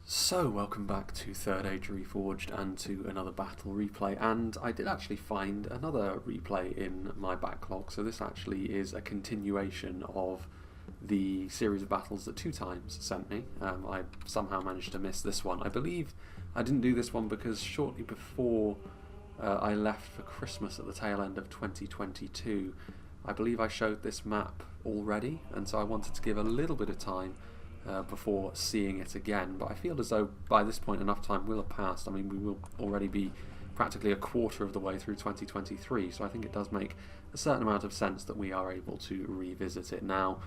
So, welcome back to Third Age Reforged and to another battle replay, and I did actually find another replay in my backlog, so this actually is a continuation of the series of battles that Two Times sent me. I somehow managed to miss this one. I believe I didn't do this one because shortly before I left for Christmas at the tail end of 2022, I believe I showed this map already, and so I wanted to give a little bit of time before seeing it again, but I feel as though by this point enough time will have passed. I mean, we will already be practically a quarter of the way through 2023, so I think it does make a certain amount of sense that we are able to revisit it now.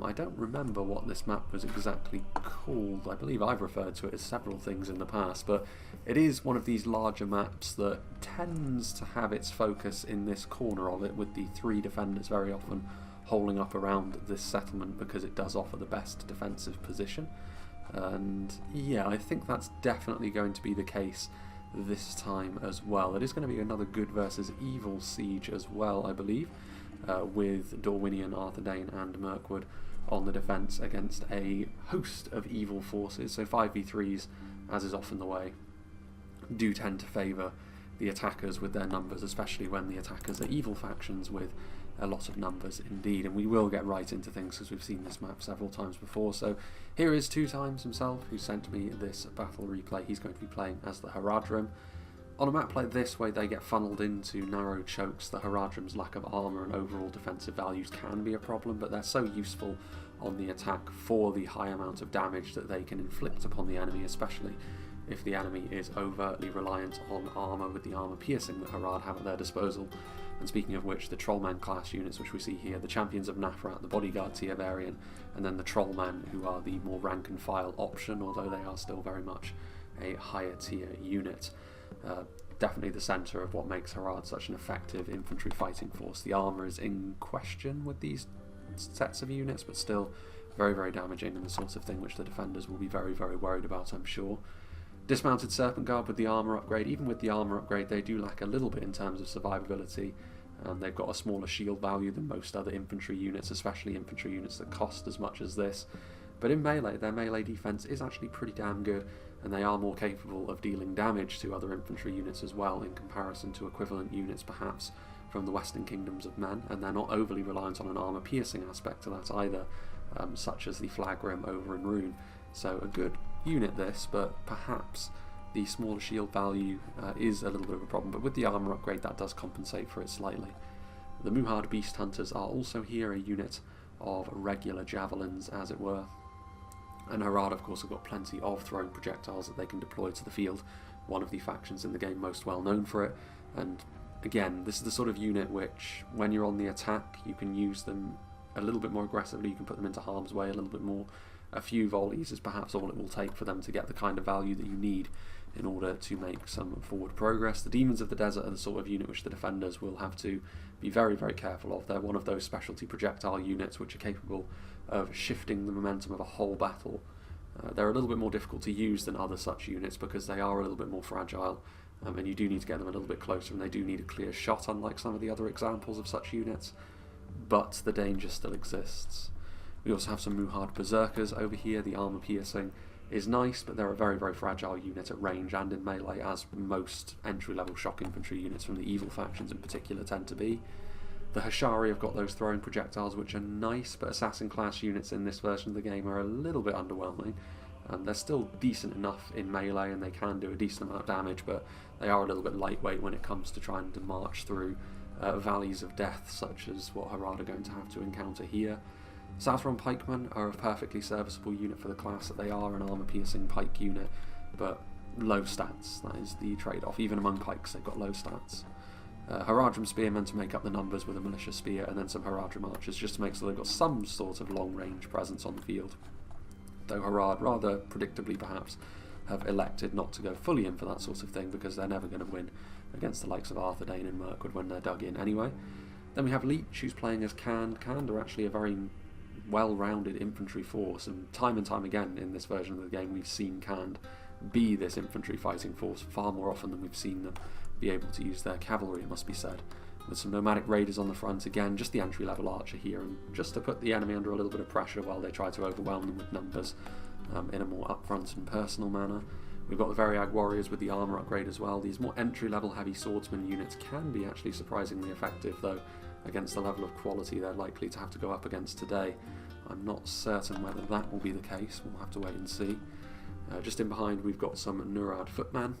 I don't remember what this map was exactly called. I believe I've referred to it as several things in the past, but it is one of these larger maps that tends to have its focus in this corner of it, with the three defenders very often holding up around this settlement because it does offer the best defensive position. And yeah, I think that's definitely going to be the case this time as well. It is going to be another good versus evil siege as well, I believe, with Dorwinion, Arthedain and Mirkwood on the defence against a host of evil forces. So 5v3s, as is often the way, do tend to favour the attackers with their numbers, especially when the attackers are evil factions with a lot of numbers indeed. And we will get right into things because we've seen this map several times before. So here is Two Times himself, who sent me this battle replay. He's going to be playing as the Harad. On a map like this, where they get funneled into narrow chokes, the Haradrim's lack of armour and overall defensive values can be a problem, but they're so useful on the attack for the high amount of damage that they can inflict upon the enemy, especially if the enemy is overtly reliant on armour with the armour piercing that Harad have at their disposal. And speaking of which, the Trollman class units, which we see here, the Champions of Nafrat, the Bodyguard tier variant, and then the Trollman, who are the more rank and file option, although they are still very much a higher tier unit. Definitely the centre of what makes Harad such an effective infantry fighting force. The armour is in question with these sets of units, but still very, very damaging, and the sort of thing which the defenders will be very, very worried about, I'm sure. Dismounted Serpent Guard with the armour upgrade. Even with the armour upgrade, they do lack a little bit in terms of survivability. They've got a smaller shield value than most other infantry units, especially infantry units that cost as much as this. But in melee, their melee defense is actually pretty damn good, and they are more capable of dealing damage to other infantry units as well, in comparison to equivalent units perhaps from the Western Kingdoms of Men, and they're not overly reliant on an armour piercing aspect to that either, such as the Flagrim over in Rhun. So a good unit this, but perhaps the smaller shield value is a little bit of a problem, but with the armour upgrade that does compensate for it slightly. The Muhard Beast Hunters are also here, a unit of regular javelins as it were, and Harad of course have got plenty of throwing projectiles that they can deploy to the field, one of the factions in the game most well known for it. And again, this is the sort of unit which, when you're on the attack, you can use them a little bit more aggressively, you can put them into harm's way a little bit more. A few volleys is perhaps all it will take for them to get the kind of value that you need in order to make some forward progress. The Demons of the Desert are the sort of unit which the defenders will have to be very, very careful of. They're one of those specialty projectile units which are capable of shifting the momentum of a whole battle. They're a little bit more difficult to use than other such units because they are a little bit more fragile, and you do need to get them a little bit closer, and they do need a clear shot, unlike some of the other examples of such units. But the danger still exists. We also have some Muhard Berserkers over here. The armour piercing is nice, but they're a very, very fragile unit at range and in melee, as most entry-level shock infantry units from the evil factions in particular tend to be. The Hashari have got those throwing projectiles which are nice, but assassin class units in this version of the game are a little bit underwhelming. They're still decent enough in melee and they can do a decent amount of damage, but they are a little bit lightweight when it comes to trying to march through valleys of death, such as what Harad are going to have to encounter here. Southron Pikemen are a perfectly serviceable unit for the class that they are, an armour-piercing pike unit, but low stats, that is the trade-off. Even among pikes they've got low stats. Haradrim Spearmen to make up the numbers with a Militia Spear, and then some Haradrim Archers just to make sure they've got some sort of long-range presence on the field. Though Harad, rather predictably perhaps, have elected not to go fully in for that sort of thing because they're never going to win against the likes of Arthedain and Mirkwood when they're dug in anyway. Then we have Leech, who's playing as Khand. Khand are actually a very well-rounded infantry force, and time again in this version of the game we've seen Khand be this infantry fighting force far more often than we've seen them be able to use their cavalry, it must be said. With some nomadic raiders on the front, again just the entry-level archer here, and just to put the enemy under a little bit of pressure while they try to overwhelm them with numbers. in a more upfront and personal manner. We've got the Variag Warriors with the armour upgrade as well. These more entry-level heavy swordsman units can be actually surprisingly effective, though, against the level of quality they're likely to have to go up against today. I'm not certain whether that will be the case. We'll have to wait and see. Just in behind, we've got some Nurad footmen.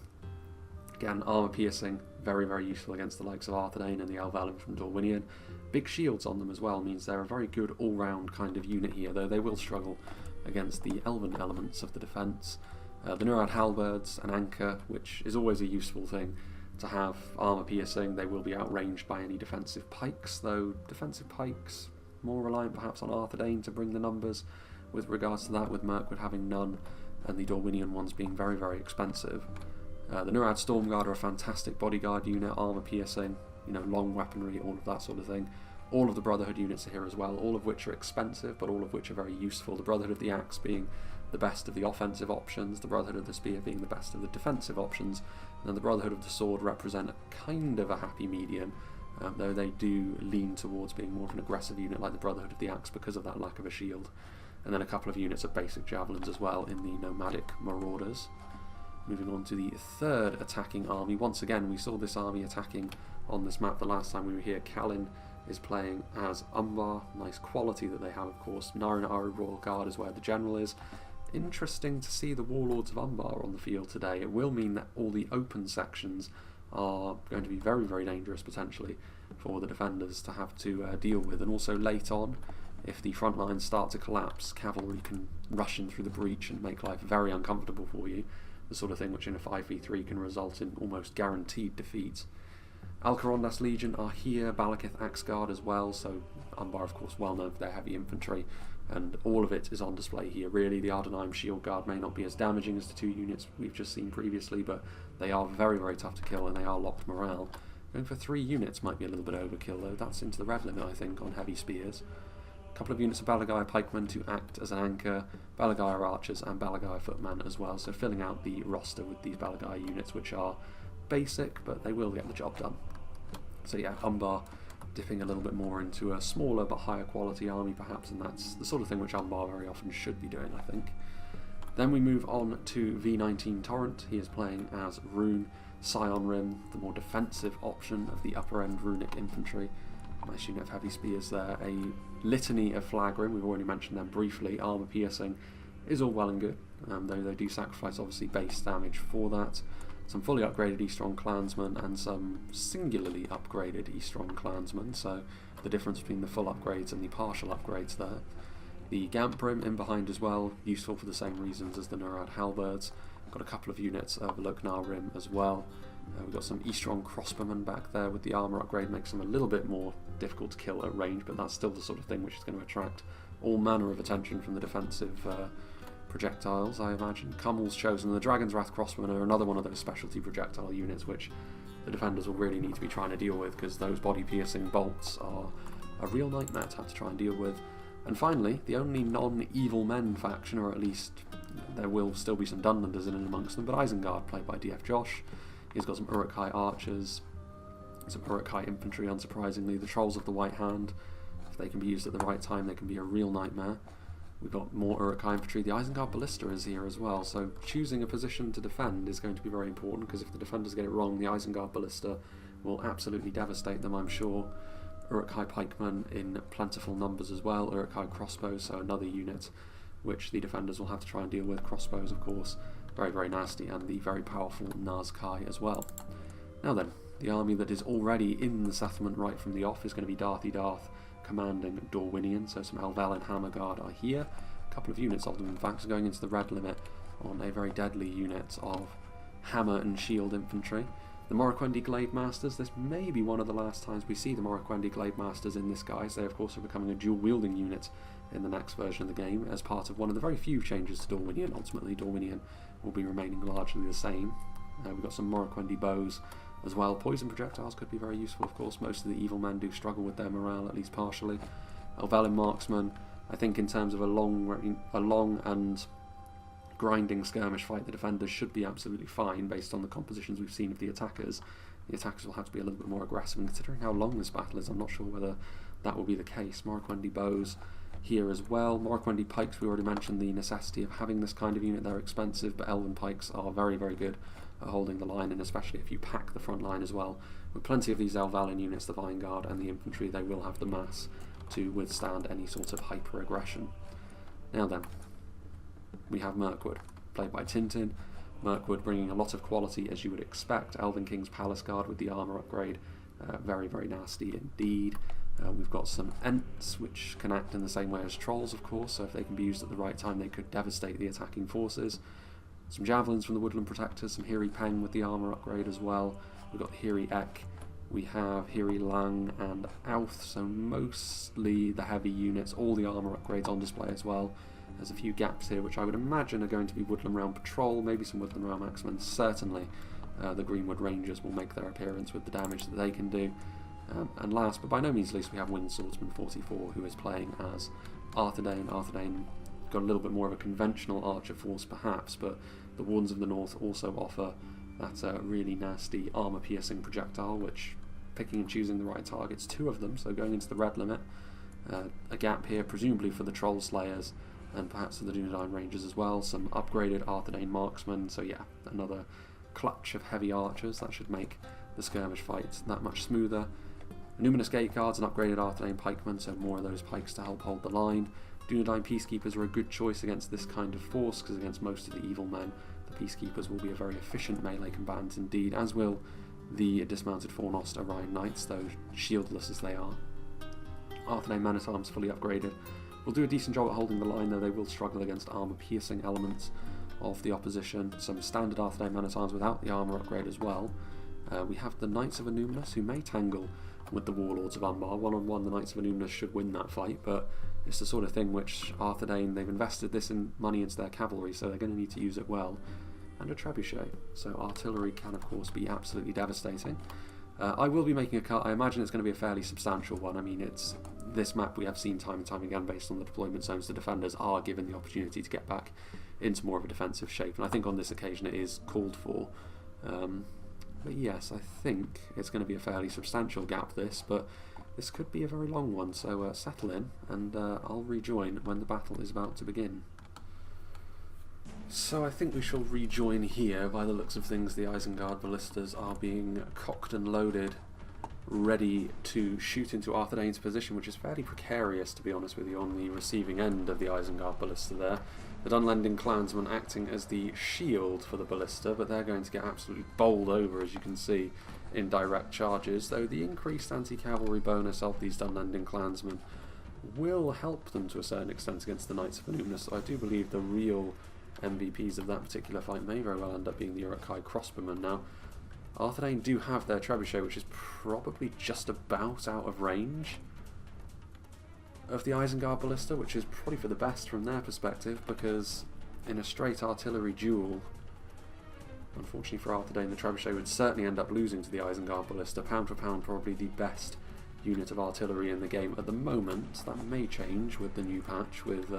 Again, armour piercing, very, very useful against the likes of Arthedain and the Elvalin from Dorwinion. Big shields on them as well means they're a very good all-round kind of unit here, though they will struggle against the elven elements of the defence. The Nurad halberds, an anchor, which is always a useful thing to have. Armour piercing, they will be outranged by any defensive pikes, though defensive pikes more reliant perhaps on Arthedain to bring the numbers with regards to that, with Mirkwood having none and the Dorwinion ones being very, very expensive. The Nurad Stormguard are a fantastic bodyguard unit, armour piercing, long weaponry, all of that sort of thing. All of the Brotherhood units are here as well, all of which are expensive, but all of which are very useful. The Brotherhood of the Axe being the best of the offensive options, the Brotherhood of the Spear being the best of the defensive options, and then the Brotherhood of the Sword represent kind of a happy medium, though they do lean towards being more of an aggressive unit like the Brotherhood of the Axe because of that lack of a shield. And then a couple of units of basic javelins as well in the Nomadic Marauders. Moving on to the third attacking army. Once again, we saw this army attacking on this map the last time we were here. Kalin is playing as Umbar. Nice quality that they have, of course. Naran Aru Royal Guard is where the general is. Interesting to see the Warlords of Umbar on the field today. It will mean that all the open sections are going to be very, very dangerous potentially for the defenders to have to deal with. And also late on, if the front lines start to collapse, cavalry can rush in through the breach and make life very uncomfortable for you. The sort of thing which in a 5v3 can result in almost guaranteed defeat. Alcarondas Legion are here, Balakith Axguard as well, so Umbar of course well known for their heavy infantry, and all of it is on display here. Really, the Arthedain Shield Guard may not be as damaging as the two units we've just seen previously, but they are very, very tough to kill and they are locked morale. Going for 3 units might be a little bit overkill though. That's into the red limit I think on heavy spears. A couple of units of BELEGAER pikemen to act as an anchor, BELEGAER archers and BELEGAER footmen as well, so filling out the roster with these BELEGAER units, which are basic but they will get the job done. So yeah, Umbar dipping a little bit more into a smaller but higher quality army perhaps, and that's the sort of thing which Umbar very often should be doing, I think. Then we move on to V19 Torrent. He is playing as Rhun, Scion Rim, the more defensive option of the upper end runic infantry. Nice unit of heavy spears there. A litany of Flagrim, we've already mentioned them briefly. Armour piercing is all well and good, though they do sacrifice obviously base damage for that. Some fully upgraded E-Strong Clansmen and some singularly upgraded E-Strong Clansmen, so the difference between the full upgrades and the partial upgrades there. The Gamprim in behind as well, useful for the same reasons as the Nurad Halberds. Got a couple of units of Loknar Rim as well. We've got some E-Strong Crossbowmen back there with the armour upgrade, makes them a little bit more difficult to kill at range, but that's still the sort of thing which is going to attract all manner of attention from the defensive projectiles, I imagine. Cummel's chosen. The Dragon's Wrath Crossbowmen are another one of those specialty projectile units which the defenders will really need to be trying to deal with, because those body-piercing bolts are a real nightmare to have to try and deal with. And finally, the only non-evil men faction, or at least there will still be some Dunlanders in and amongst them, but Isengard, played by DF Josh. He's got some Uruk-hai archers, some Uruk-hai infantry, unsurprisingly. The Trolls of the White Hand, if they can be used at the right time, they can be a real nightmare. We've got more Uruk-hai infantry. The Isengard Ballista is here as well, so choosing a position to defend is going to be very important, because if the defenders get it wrong, the Isengard Ballista will absolutely devastate them, I'm sure. Uruk-hai pikemen in plentiful numbers as well. Uruk-hai crossbows, so another unit which the defenders will have to try and deal with. Crossbows, of course, very, very nasty, and the very powerful Nazkai as well. Now then, the army that is already in the settlement right from the off is going to be Darthy Darth commanding Dorwinion, so some Elvalin Hammer Guard are here. A couple of units of them, in fact, are going into the red limit on a very deadly unit of hammer and shield infantry. The Morroquendi Glade Masters, this may be one of the last times we see the Morroquendi Glade Masters in this guise. They, of course, are becoming a dual-wielding unit in the next version of the game as part of one of the very few changes to Dorwinion. Ultimately, Dorwinion will be remaining largely the same. We've got some Morroquendi bows as well. Poison projectiles could be very useful, of course. Most of the evil men do struggle with their morale, at least partially. Elvalin Marksmen, I think in terms of a long and grinding skirmish fight, the defenders should be absolutely fine based on the compositions we've seen of the attackers. The attackers will have to be a little bit more aggressive, and considering how long this battle is, I'm not sure whether that will be the case. Morroquendi bows here as well. Morkwendi pikes, we already mentioned the necessity of having this kind of unit. They're expensive, but elven pikes are very, very good at holding the line, and especially if you pack the front line as well. With plenty of these Elvalin units, the Vanguard and the infantry, they will have the mass to withstand any sort of hyper-aggression. Now then, we have Mirkwood, played by Tintin. Mirkwood bringing a lot of quality, as you would expect. Elven King's Palace Guard with the armour upgrade, very, very nasty indeed. We've got some Ents, which can act in the same way as Trolls, of course, so if they can be used at the right time, they could devastate the attacking forces. Some Javelins from the Woodland Protectors, some Hiri Peng with the armour upgrade as well. We've got Hiri Ek, we have Hiri Lang and Auth, so mostly the heavy units, all the armour upgrades on display as well. There's a few gaps here which I would imagine are going to be Woodland Realm Patrol, maybe some Woodland Realm Axemen. Certainly the Greenwood Rangers will make their appearance with the damage that they can do. And last but by no means least, we have Wind Swordsman 44, who is playing as Arthedain. Arthedain got a little bit more of a conventional archer force perhaps, but the Wardens of the North also offer that really nasty armour-piercing projectile, which, picking and choosing the right targets, 2 of them, so going into the red limit. A gap here presumably for the Troll Slayers, and perhaps for the Dunedain Rangers as well. Some upgraded Arthedain marksmen, so yeah, another clutch of heavy archers. That should make the skirmish fight that much smoother. Numinous Gate Guards and upgraded Arthedain pikemen, so more of those pikes to help hold the line. Dunedain Peacekeepers are a good choice against this kind of force, because against most of the evil men, the Peacekeepers will be a very efficient melee combatant indeed, as will the dismounted Fornost Orion Knights, though shieldless as they are. Arthedain Men-at-Arms fully upgraded will do a decent job at holding the line, though they will struggle against armour-piercing elements of the opposition. Some standard Arthedain Men-at-Arms without the armour upgrade as well. We have the Knights of Annúminas, who may tangle with the Warlords of Umbar. One-on-one, the Knights of Annúminas should win that fight, but it's the sort of thing which Arthedain, they've invested this in money into their cavalry, so they're going to need to use it well. And a trebuchet, so artillery can of course be absolutely devastating. I will be making a cut. I imagine it's going to be a fairly substantial one. I mean, it's this map we have seen time and time again based on the deployment zones. The defenders are given the opportunity to get back into more of a defensive shape, and I think on this occasion it is called for. But yes, I think it's going to be a fairly substantial gap, this, but this could be a very long one, so settle in, and I'll rejoin when the battle is about to begin. So I think we shall rejoin here. By the looks of things, the Isengard ballistas are being cocked and loaded, ready to shoot into Arthedain's position, which is fairly precarious, to be honest with you, on the receiving end of the Isengard ballista there. The Dunlending clansmen acting as the shield for the ballista, but they're going to get absolutely bowled over, as you can see, in direct charges, though the increased anti-cavalry bonus of these Dunlending clansmen will help them to a certain extent against the Knights of Annúminas. So I do believe the real MVPs of that particular fight may very well end up being the Uruk-hai crossbowmen. Now, Arthedain do have their trebuchet, which is probably just about out of range of the Isengard ballista, which is probably for the best from their perspective, because in a straight artillery duel, unfortunately for Arthedain, the trebuchet would certainly end up losing to the Isengard ballista. Pound for pound, probably the best unit of artillery in the game at the moment. That may change with the new patch, with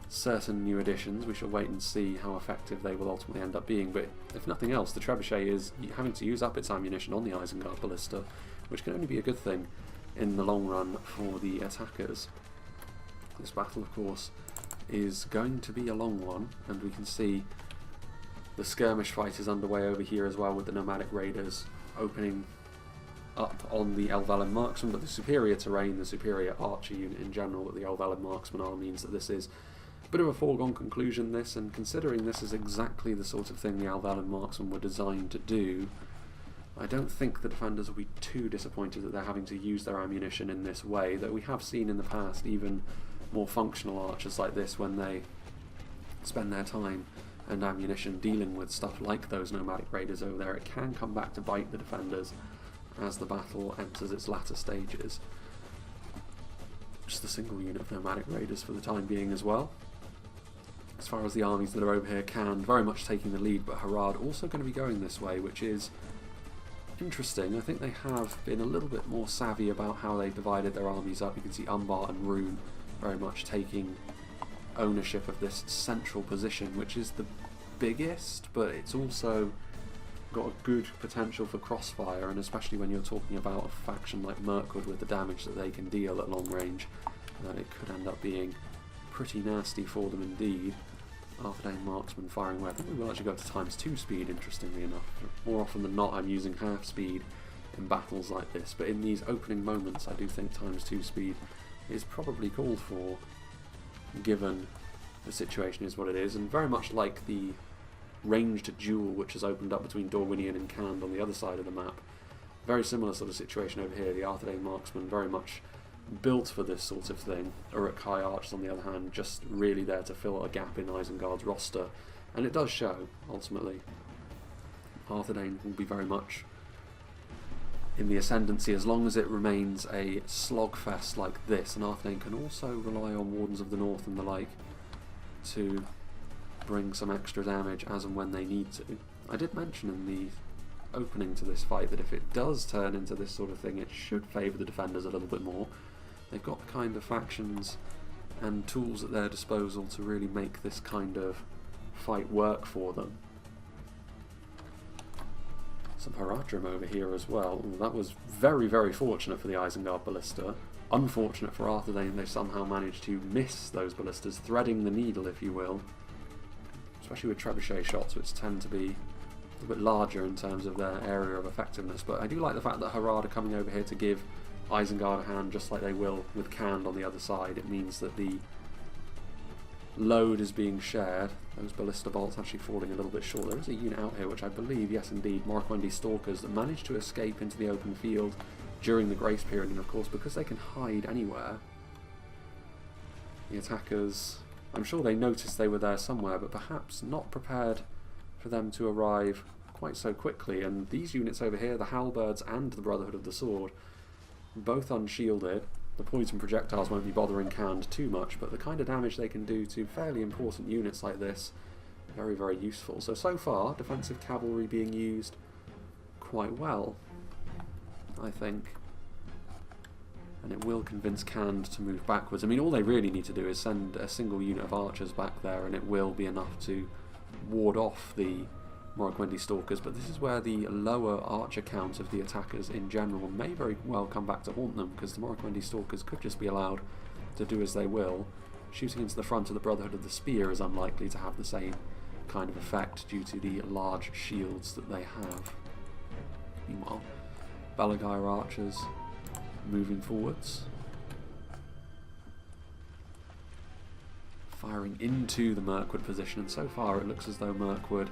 certain new additions. We shall wait and see how effective they will ultimately end up being, but if nothing else, the trebuchet is having to use up its ammunition on the Isengard ballista, which can only be a good thing in the long run for the attackers. This battle, of course, is going to be a long one, and we can see the skirmish fight is underway over here as well, with the nomadic raiders opening up on the Elvalin marksmen, but the superior terrain, the superior archer unit in general that the Elvalin marksmen are, means that this is a bit of a foregone conclusion, this, and considering this is exactly the sort of thing the Elvalin marksmen were designed to do, I don't think the defenders will be too disappointed that they're having to use their ammunition in this way, though we have seen in the past even more functional archers like this, when they spend their time and ammunition dealing with stuff like those nomadic raiders over there, it can come back to bite the defenders as the battle enters its latter stages. Just a single unit of nomadic raiders for the time being as well. As far as the armies that are over here, can very much taking the lead, but Harad also going to be going this way, which is interesting. I think they have been a little bit more savvy about how they divided their armies up. You can see Umbar and Rhun very much taking ownership of this central position, which is the biggest, but it's also got a good potential for crossfire, and especially when you're talking about a faction like Mirkwood with the damage that they can deal at long range, that it could end up being pretty nasty for them indeed. Arthedain marksman firing away. I think we will actually go to ×2 speed, interestingly enough. More often than not I'm using half speed in battles like this, but in these opening moments I do think ×2 speed is probably called for, given the situation is what it is, and very much like the ranged duel which has opened up between Dorwinion and Khand on the other side of the map. Very similar sort of situation over here. The Arthedain marksman very much built for this sort of thing. Uruk-hai archers on the other hand just really there to fill a gap in Isengard's roster, and it does show ultimately. Arthedain will be very much in the ascendancy as long as it remains a slogfest like this, and Arthedain can also rely on Wardens of the North and the like to bring some extra damage as and when they need to. I did mention in the opening to this fight that if it does turn into this sort of thing, it should favour the defenders a little bit more. They've got the kind of factions and tools at their disposal to really make this kind of fight work for them. Some Haradrim over here as well. Ooh, that was very, very fortunate for the Isengard ballista. Unfortunate for Arthedain, they somehow managed to miss those ballistas, threading the needle, if you will. Especially with trebuchet shots, which tend to be a bit larger in terms of their area of effectiveness. But I do like the fact that Harad are coming over here to give Isengard a hand, just like they will with Khand on the other side. It means that the load is being shared. Those ballista bolts actually falling a little bit short. There is a unit out here which I believe, yes indeed, Mirkwood stalkers that managed to escape into the open field during the grace period, and of course because they can hide anywhere, the attackers, I'm sure they noticed they were there somewhere, but perhaps not prepared for them to arrive quite so quickly. And these units over here, the Halberds and the Brotherhood of the Sword, both unshielded. The poison projectiles won't be bothering Khand too much, but the kind of damage they can do to fairly important units like this, very, very useful. So far, defensive cavalry being used quite well, I think. And it will convince Khand to move backwards. I mean, all they really need to do is send a single unit of archers back there, and it will be enough to ward off the Mirkwood stalkers. But this is where the lower archer count of the attackers in general may very well come back to haunt them, because the Mirkwood stalkers could just be allowed to do as they will. Shooting into the front of the Brotherhood of the Spear is unlikely to have the same kind of effect due to the large shields that they have. Meanwhile, BELEGAER archers moving forwards, firing into the Mirkwood position, and so far it looks as though Mirkwood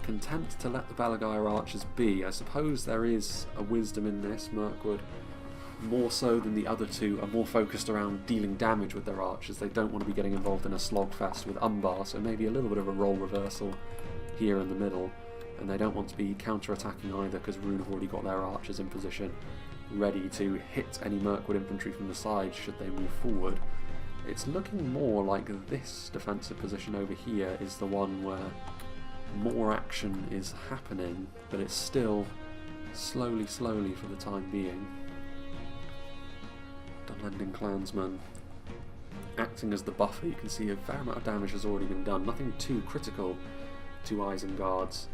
content to let the BELEGAER archers be. I suppose there is a wisdom in this. Mirkwood, more so than the other two, are more focused around dealing damage with their archers. They don't want to be getting involved in a slogfest with Umbar, so maybe a little bit of a role reversal here in the middle. And they don't want to be counter-attacking either, because Rhun have already got their archers in position, ready to hit any Mirkwood infantry from the side should they move forward. It's looking more like this defensive position over here is the one where more action is happening, but it's still slowly for the time being. Dunlending clansmen acting as the buffer. You can see a fair amount of damage has already been done. Nothing too critical to Isengard's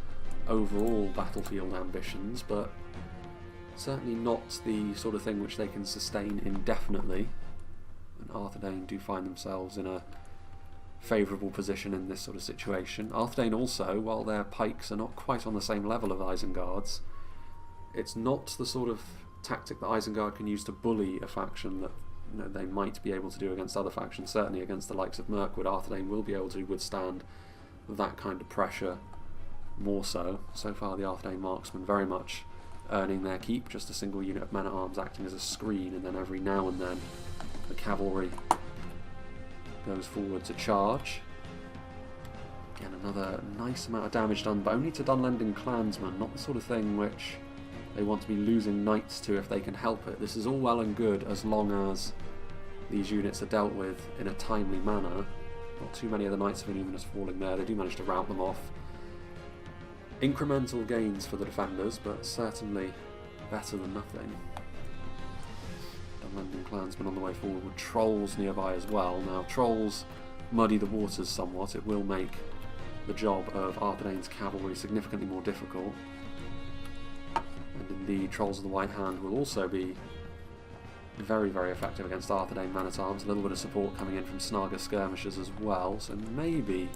overall battlefield ambitions, but certainly not the sort of thing which they can sustain indefinitely. And Arthedain do find themselves in a favourable position in this sort of situation. Arthedain also, while their pikes are not quite on the same level of Isengard's, it's not the sort of tactic that Isengard can use to bully a faction that, you know, they might be able to do against other factions. Certainly against the likes of Mirkwood, Arthedain will be able to withstand that kind of pressure more so. So far the Arthedain marksmen very much earning their keep, just a single unit of men-at-arms acting as a screen, and then every now and then the cavalry goes forward to charge. Again, another nice amount of damage done, but only to Dunlending clansmen, not the sort of thing which they want to be losing knights to if they can help it. This is all well and good as long as these units are dealt with in a timely manner. Not too many of the Knights of Illuminus falling there. They do manage to rout them off. Incremental gains for the defenders, but certainly better than nothing. Dunlending clansmen on the way forward with trolls nearby as well. Now, trolls muddy the waters somewhat. It will make the job of Arthedain's cavalry significantly more difficult. And indeed, Trolls of the White Hand will also be very, very effective against Arthedain man-at-arms. A little bit of support coming in from Snaga skirmishers as well, so maybe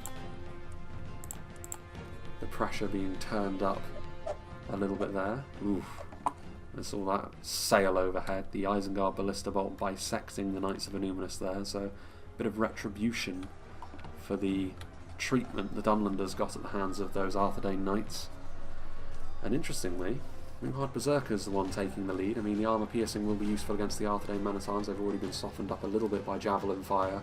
the pressure being turned up a little bit there. Oof. I saw that sail overhead. The Isengard Ballista Bolt bisecting the Knights of Annúminas there, so a bit of retribution for the treatment the Dunlanders got at the hands of those Arthedain Knights. And interestingly, Mirkwood Berserker's the one taking the lead. I mean, the armour piercing will be useful against the Arthedain man-at-arms. They've already been softened up a little bit by javelin fire.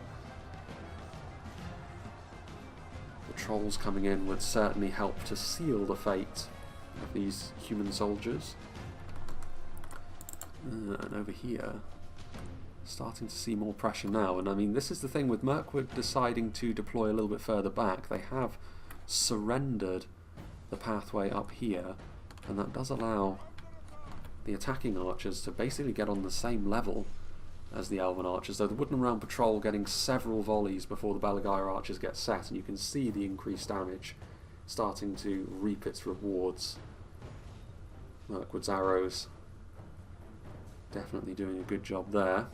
The trolls coming in would certainly help to seal the fate of these human soldiers. And over here, starting to see more pressure now. And I mean, this is the thing with Mirkwood deciding to deploy a little bit further back. They have surrendered the pathway up here, and that does allow the attacking archers to basically get on the same level as the elven archers, though the Wooden Realm Patrol getting several volleys before the BELEGAER archers get set, and you can see the increased damage starting to reap its rewards. Mirkwood's arrows definitely doing a good job there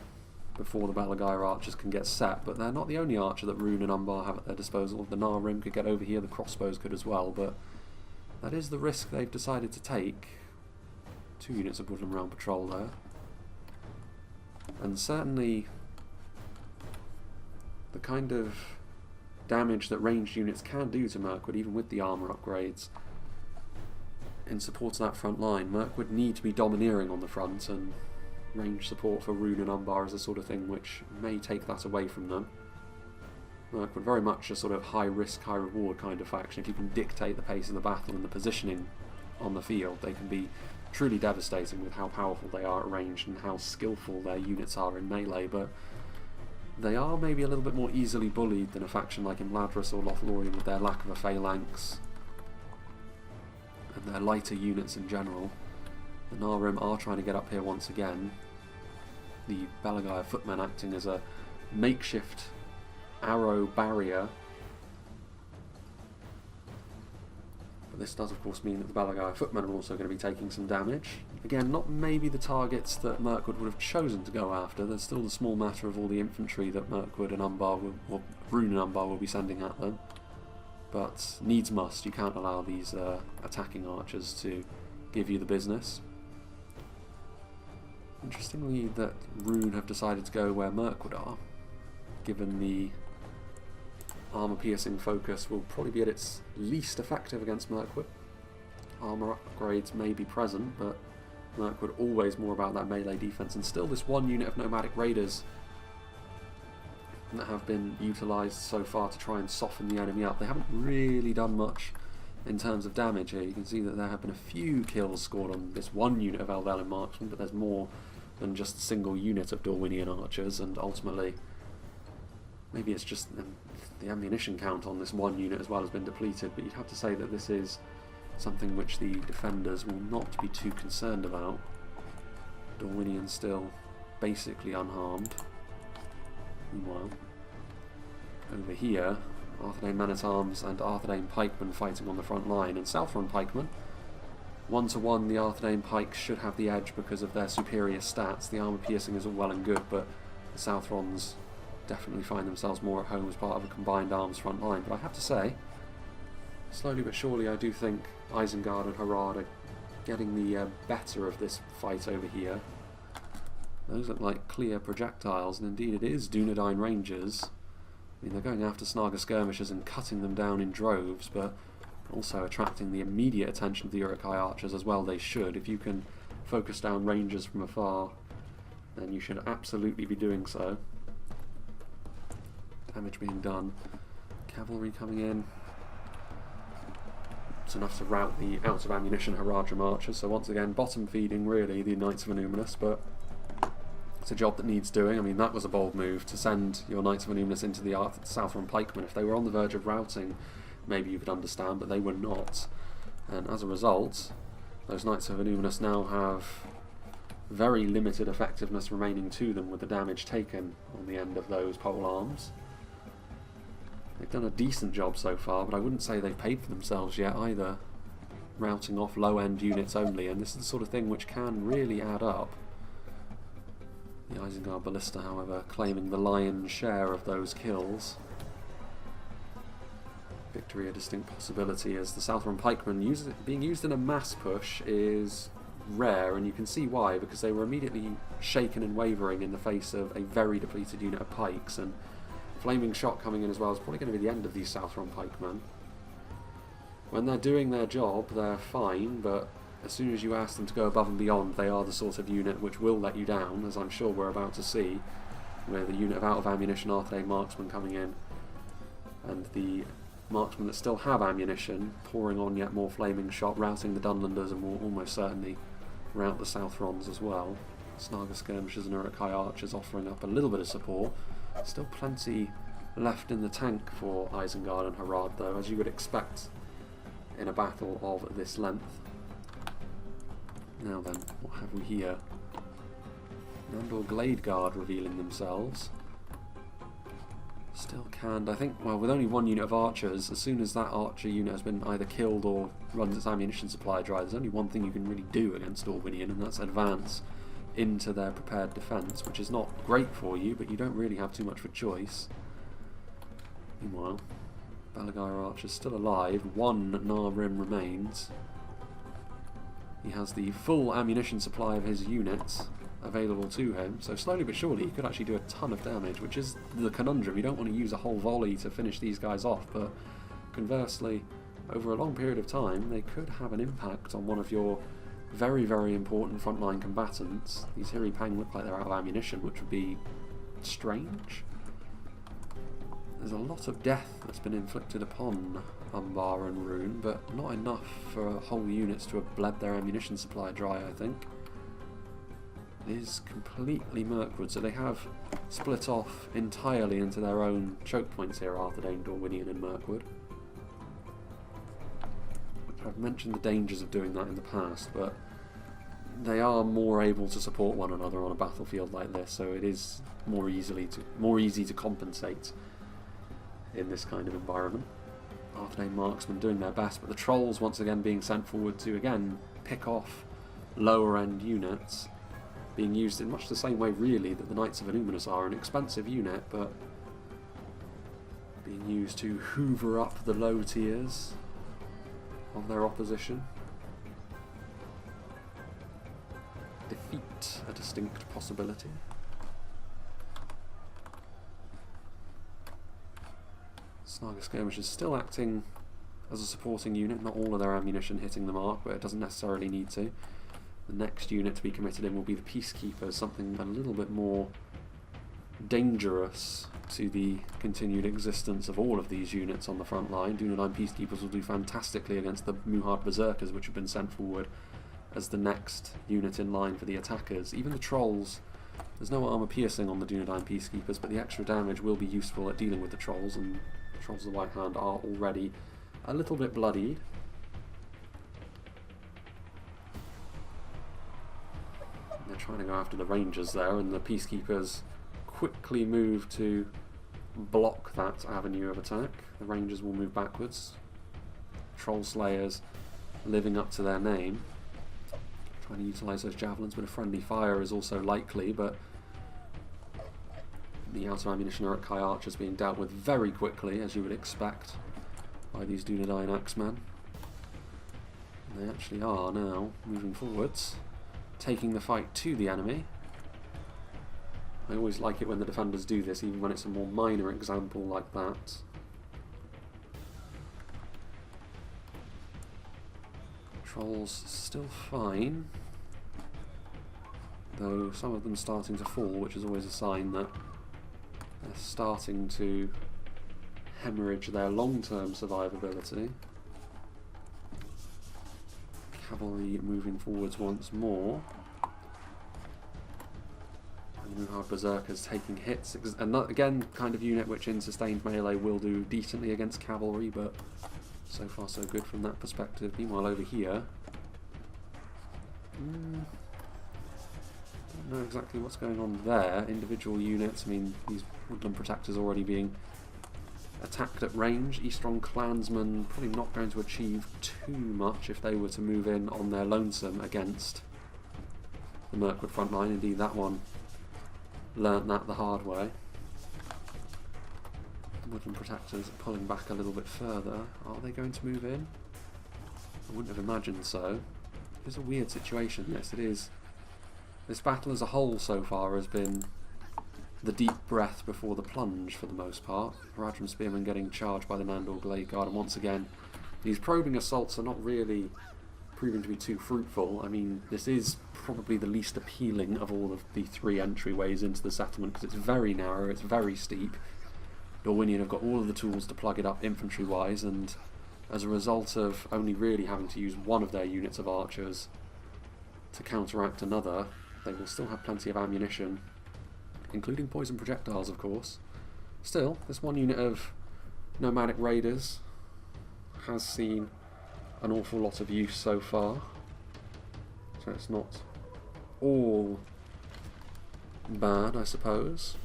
before the BELEGAER archers can get set, but they're not the only archer that Rhun and Umbar have at their disposal. The Narim could get over here, the crossbows could as well, but that is the risk they've decided to take. 2 units of Woodland Realm Patrol there. And certainly the kind of damage that ranged units can do to Mirkwood, even with the armour upgrades, in support of that front line. Mirkwood need to be domineering on the front, and range support for Rhun and Umbar is the sort of thing which may take that away from them. Mirkwood very much a sort of high risk, high reward kind of faction. If you can dictate the pace of the battle and the positioning on the field, they can be truly devastating with how powerful they are at range and how skillful their units are in melee, but they are maybe a little bit more easily bullied than a faction like Imladris or Lothlorien with their lack of a phalanx and their lighter units in general. The Narim are trying to get up here once again. The BELEGAER footmen acting as a makeshift arrow barrier. But this does of course mean that the BELEGAER footmen are also going to be taking some damage. Again, not maybe the targets that Mirkwood would have chosen to go after. There's still the small matter of all the infantry that Mirkwood and Umbar will, or Rhun and Umbar will be sending at them. But needs must, you can't allow these attacking archers to give you the business. Interestingly that Rhun have decided to go where Mirkwood are, given the armour piercing focus will probably be at its least effective against Mirkwood. Armour upgrades may be present, but Mirkwood always more about that melee defence, and still this one unit of nomadic raiders that have been utilised so far to try and soften the enemy up. They haven't really done much in terms of damage here. You can see that there have been a few kills scored on this one unit of Elvelyn marksmen, but there's more than just a single unit of Dorwinion archers, and ultimately maybe it's just the ammunition count on this one unit as well has been depleted, but you'd have to say that this is something which the defenders will not be too concerned about. Dorwinion still basically unharmed. Meanwhile, over here, Arthedain men-at-arms and Arthedain pikemen fighting on the front line, and Southron pikemen. 1-to-1, the Arthedain pikes should have the edge because of their superior stats. The armour piercing is all well and good, but the Southrons definitely find themselves more at home as part of a combined arms front line. But I have to say, slowly but surely, I do think Isengard and Harad are getting the better of this fight over here. Those look like clear projectiles, and indeed it is Dunedain Rangers. I mean, they're going after Snaga skirmishers and cutting them down in droves, but also attracting the immediate attention of the Uruk-hai archers as well. They should. If you can focus down rangers from afar, then you should absolutely be doing so. Damage being done. Cavalry coming in. It's enough to rout the out of ammunition Haradrim archers, so once again bottom feeding really the Knights of Annúminas, but it's a job that needs doing. I mean, that was a bold move to send your Knights of Annúminas into the Southron pikemen. If they were on the verge of routing, maybe you could understand, but they were not. And as a result, those Knights of Annúminas now have very limited effectiveness remaining to them with the damage taken on the end of those pole arms. They've done a decent job so far, but I wouldn't say they've paid for themselves yet either. Routing off low-end units only, and this is the sort of thing which can really add up. The Isengard Ballista, however, claiming the lion's share of those kills. Victory a distinct possibility, as the South Rhun pikemen being used in a mass push is rare, and you can see why, because they were immediately shaken and wavering in the face of a very depleted unit of pikes, and flaming shot coming in as well is probably going to be the end of these South Rhun pikemen. When they're doing their job, they're fine, but as soon as you ask them to go above and beyond, they are the sort of unit which will let you down, as I'm sure we're about to see, with a unit of out-of-ammunition Arthedain marksmen coming in, and the marksmen that still have ammunition pouring on yet more flaming shot, routing the Dunlanders, and will almost certainly rout the South Rhons as well. Snaga skirmishers and Uruk-hai archers offering up a little bit of support. Still plenty left in the tank for Isengard and Harad, though, as you would expect in a battle of this length. Now then, what have we here? Nandor Glade Guard revealing themselves. Still canned, I think, well, with only one unit of archers, as soon as that archer unit has been either killed or runs its ammunition supply dry, there's only one thing you can really do against Dorwinion, and that's advance into their prepared defence, which is not great for you, but you don't really have too much of a choice. Meanwhile, BELEGAER archer's still alive, one Rim remains. He has the full ammunition supply of his units available to him, so slowly but surely he could actually do a ton of damage, which is the conundrum. You don't want to use a whole volley to finish these guys off, but conversely, over a long period of time, they could have an impact on one of your very, very important frontline combatants. These Hiri Pang look like they're out of ammunition, which would be strange. There's a lot of death that's been inflicted upon Umbar and Rhun, but not enough for whole units to have bled their ammunition supply dry, I think. It is completely Mirkwood, so they have split off entirely into their own choke points here, Arthedain, Dorwinion and Mirkwood. I've mentioned the dangers of doing that in the past, but they are more able to support one another on a battlefield like this, so it is more easy to compensate in this kind of environment. Arthedain marksmen doing their best, but the trolls once again being sent forward to again pick off lower end units, being used in much the same way really that the Knights of Illuminus are, an expensive unit, but being used to hoover up the low tiers of their opposition. Defeat a distinct possibility. Snaga skirmishers still acting as a supporting unit, not all of their ammunition hitting the mark, but it doesn't necessarily need to. The next unit to be committed in will be the Peacekeepers, something a little bit more dangerous to the continued existence of all of these units on the front line. Dunedain Peacekeepers will do fantastically against the Muhard Berserkers, which have been sent forward as the next unit in line for the attackers. Even the Trolls, there's no armour piercing on the Dunedain Peacekeepers, but the extra damage will be useful at dealing with the Trolls, and the Trolls of the White Hand are already a little bit bloodied. They're trying to go after the Rangers there, and the Peacekeepers quickly move to block that avenue of attack. The Rangers will move backwards. Troll Slayers living up to their name. Trying to utilise those javelins, but a friendly fire is also likely, but the outer ammunition Uruk-hai archers being dealt with very quickly, as you would expect, by these Dunedain axemen. And they actually are now moving forwards, taking the fight to the enemy. I always like it when the defenders do this, even when it's a more minor example like that. Trolls still fine, though some of them starting to fall, which is always a sign that they're starting to hemorrhage their long-term survivability. Cavalry moving forwards once more. Muhard Berserkers taking hits, and that, again, kind of unit which in sustained melee will do decently against cavalry, but so far so good from that perspective. Meanwhile over here, don't know exactly what's going on there. Individual units, I mean, these Woodland Protectors already being attacked at range. Eastron Clansmen probably not going to achieve too much if they were to move in on their lonesome against the Mirkwood front line. Indeed, that one learnt that the hard way. The Woodland Protectors are pulling back a little bit further. Are they going to move in? I wouldn't have imagined so. It's a weird situation, yes it is. This battle as a whole so far has been the deep breath before the plunge for the most part. Haradrim Spearmen getting charged by the Nandor Bladeguard, and once again these probing assaults are not really proving to be too fruitful. I mean, this is probably the least appealing of all of the three entryways into the settlement because it's very narrow, it's very steep. Dorwinion have got all of the tools to plug it up infantry wise, and as a result of only really having to use one of their units of archers to counteract another, they will still have plenty of ammunition, including poison projectiles of course. Still, this one unit of nomadic raiders has seen an awful lot of use so far, so it's not all bad I suppose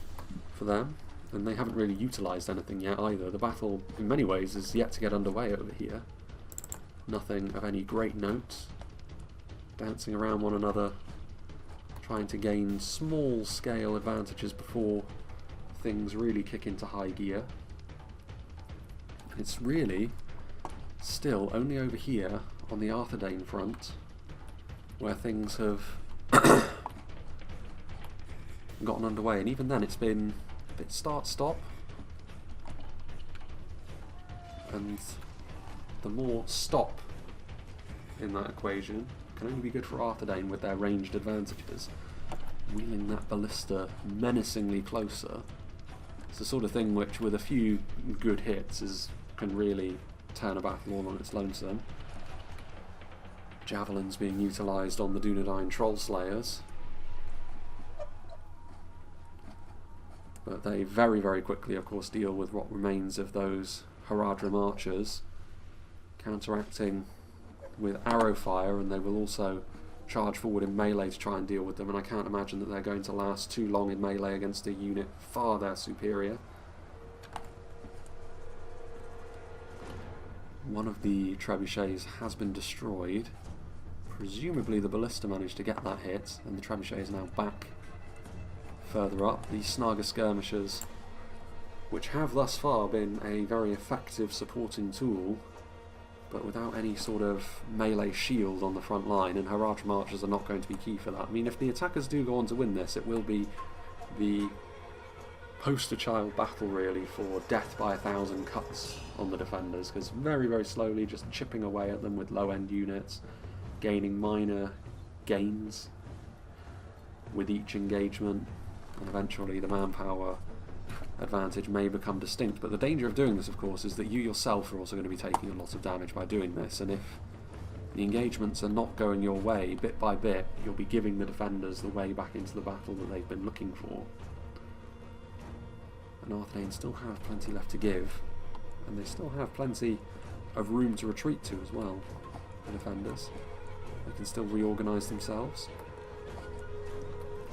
for them, and they haven't really utilised anything yet either. The battle in many ways is yet to get underway over here. Nothing of any great note, dancing around one another, trying to gain small scale advantages before things really kick into high gear. It's really still only over here on the Arthedain front where things have gotten underway, and even then it's been a bit start-stop, and the more stop in that equation can only be good for Arthedain with their ranged advantages. Wheeling that ballista menacingly closer, it's the sort of thing which with a few good hits can really turn a battle all on its lonesome. Javelins being utilised on the Dunedain Troll Slayers, but they very, very quickly of course deal with what remains of those Haradrim archers, counteracting with arrow fire, and they will also charge forward in melee to try and deal with them, and I can't imagine that they're going to last too long in melee against a unit far their superior. One of the trebuchets has been destroyed. Presumably the ballista managed to get that hit, and the trebuchet is now back further up. The Snaga skirmishers, which have thus far been a very effective supporting tool, but without any sort of melee shield on the front line, and Haradrim archers are not going to be key for that. I mean, if the attackers do go on to win this, it will be the poster child battle really for death by 1,000 cuts on the defenders, because very, very slowly just chipping away at them with low-end units, gaining minor gains with each engagement, and eventually the manpower advantage may become distinct. But the danger of doing this of course is that you yourself are also going to be taking a lot of damage by doing this, and if the engagements are not going your way, bit by bit you'll be giving the defenders the way back into the battle that they've been looking for. And Arthedain still have plenty left to give, and they still have plenty of room to retreat to as well, the defenders. They can still reorganise themselves.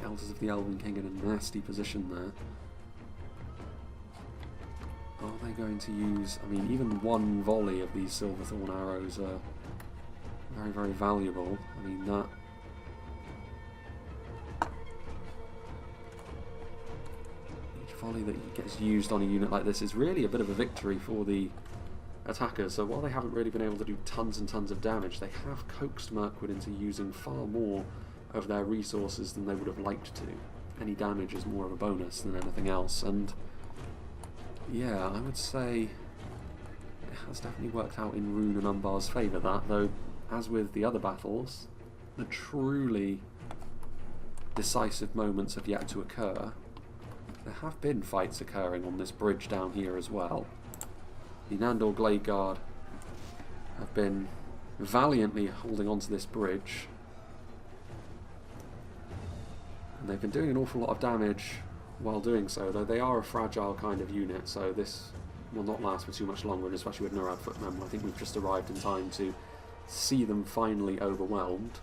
Elders of the Elven King in a nasty position there. Are they going to use... I mean, even one volley of these Silverthorn arrows are very, very valuable. I mean, that... each volley that gets used on a unit like this is really a bit of a victory for the attackers. So while they haven't really been able to do tons and tons of damage, they have coaxed Mirkwood into using far more of their resources than they would have liked to. Any damage is more of a bonus than anything else, and yeah, I would say it has definitely worked out in Rhun and Umbar's favour, that, though, as with the other battles, the truly decisive moments have yet to occur. There have been fights occurring on this bridge down here as well. The Nandor Bladeguard have been valiantly holding onto this bridge, and they've been doing an awful lot of damage while doing so, though they are a fragile kind of unit, so this will not last for too much longer, and especially with Narad footmen. I think we've just arrived in time to see them finally overwhelmed.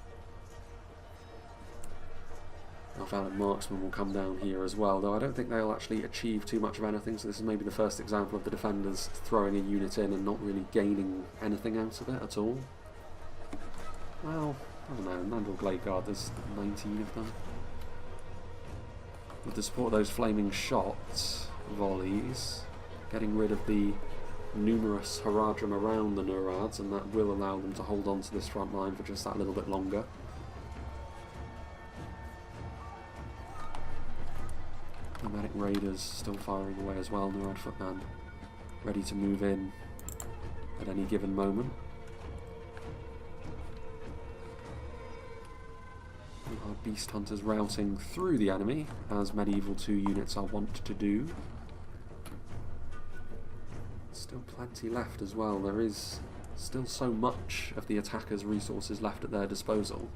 Our Valid Marksmen will come down here as well, though I don't think they'll actually achieve too much of anything, so this is maybe the first example of the defenders throwing a unit in and not really gaining anything out of it at all. Well, I don't know, Nandor Bladeguard, there's 19 of them. with the support of those flaming shot volleys, getting rid of the numerous Haradrim around the Norads, and that will allow them to hold on to this front line for just that little bit longer. Nomadic Raiders still firing away as well. Norad Footman ready to move in at any given moment. Our Beast Hunters routing through the enemy, as Medieval 2 units are wont to do. Still plenty left as well. There is still so much of the attackers' resources left at their disposal.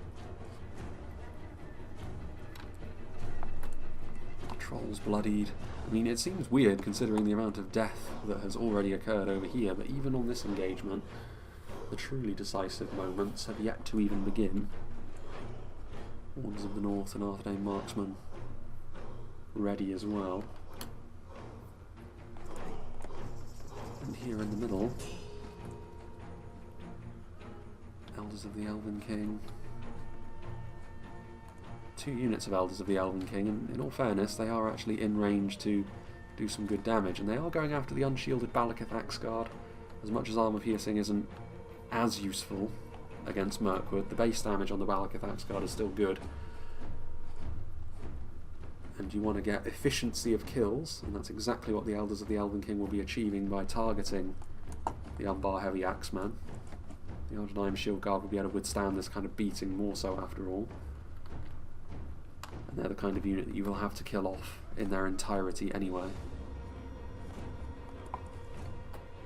Trolls bloodied. I mean, it seems weird considering the amount of death that has already occurred over here, but even on this engagement, the truly decisive moments have yet to even begin. Horns of the North and Arthedain marksmen ready as well. And here in the middle, Elders of the Elven King. 2 units of Elders of the Elven King, and in all fairness, they are actually in range to do some good damage, and they are going after the unshielded Balakith Axguard. As much as armor piercing isn't as useful against Mirkwood, the base damage on the Balakith Axguard is still good. And you want to get efficiency of kills, and that's exactly what the Elders of the Elven King will be achieving by targeting the Umbar Heavy Axeman. The Arthedain Shield Guard will be able to withstand this kind of beating more so after all. And they're the kind of unit that you will have to kill off in their entirety anyway.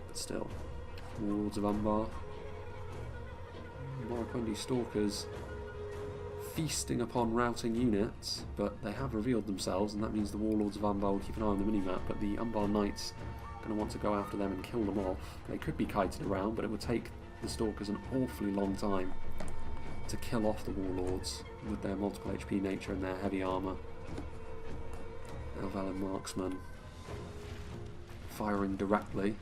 But still, Warlords of Umbar. Morroquendi Stalkers feasting upon routing units, but they have revealed themselves, and that means the Warlords of Umbar will keep an eye on the minimap, but the Umbar Knights are going to want to go after them and kill them off. They could be kited around, but it would take the Stalkers an awfully long time to kill off the Warlords with their multiple HP nature and their heavy armour. Elvalin Marksman firing directly.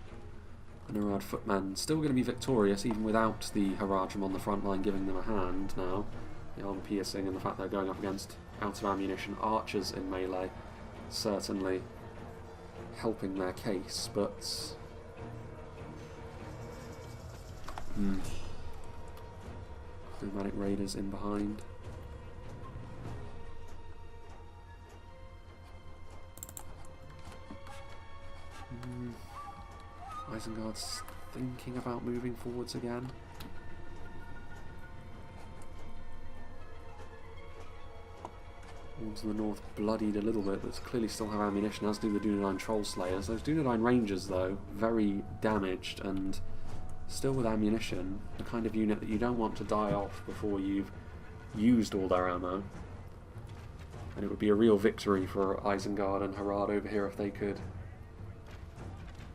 The Norad Footman still going to be victorious even without the Haradrim on the front line giving them a hand now. The armor piercing and the fact they're going up against out of ammunition archers in melee certainly helping their case, but Nomadic Raiders in behind. Isengard's thinking about moving forwards again. Horns of the North bloodied a little bit, but clearly still have ammunition, as do the Dunedain Troll Slayers. Those Dunedain Rangers, though, very damaged and still with ammunition, the kind of unit that you don't want to die off before you've used all their ammo. And it would be a real victory for Isengard and Harad over here if they could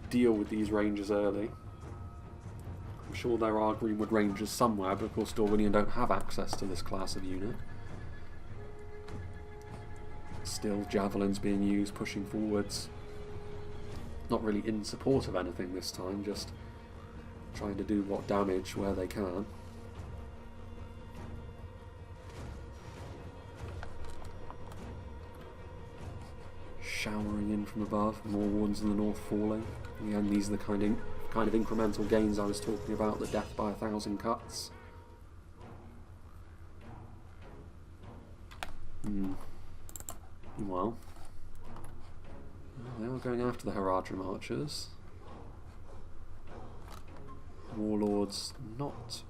deal with these Rangers early. I'm sure there are Greenwood Rangers somewhere, but of course Dorwinion don't have access to this class of unit. Still, javelins being used, pushing forwards. Not really in support of anything this time, just trying to do what damage where they can. Showering in from above, more Wardens in the North falling. Again, these are the kind of incremental gains I was talking about, the death by 1,000 cuts. Meanwhile, they are going after the Haradrim archers. Warlords not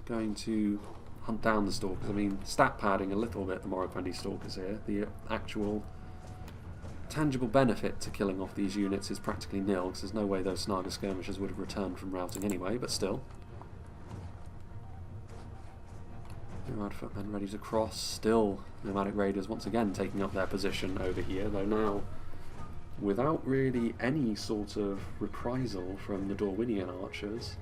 going to hunt down the Stalkers. I mean, stat padding a little bit the Morroquendi Stalkers here. The actual tangible benefit to killing off these units is practically nil, because there's no way those Snaga skirmishers would have returned from routing anyway, but still. Nomad Footmen ready to cross. Still, Nomadic Raiders once again taking up their position over here, though now without really any sort of reprisal from the Dorwinion archers.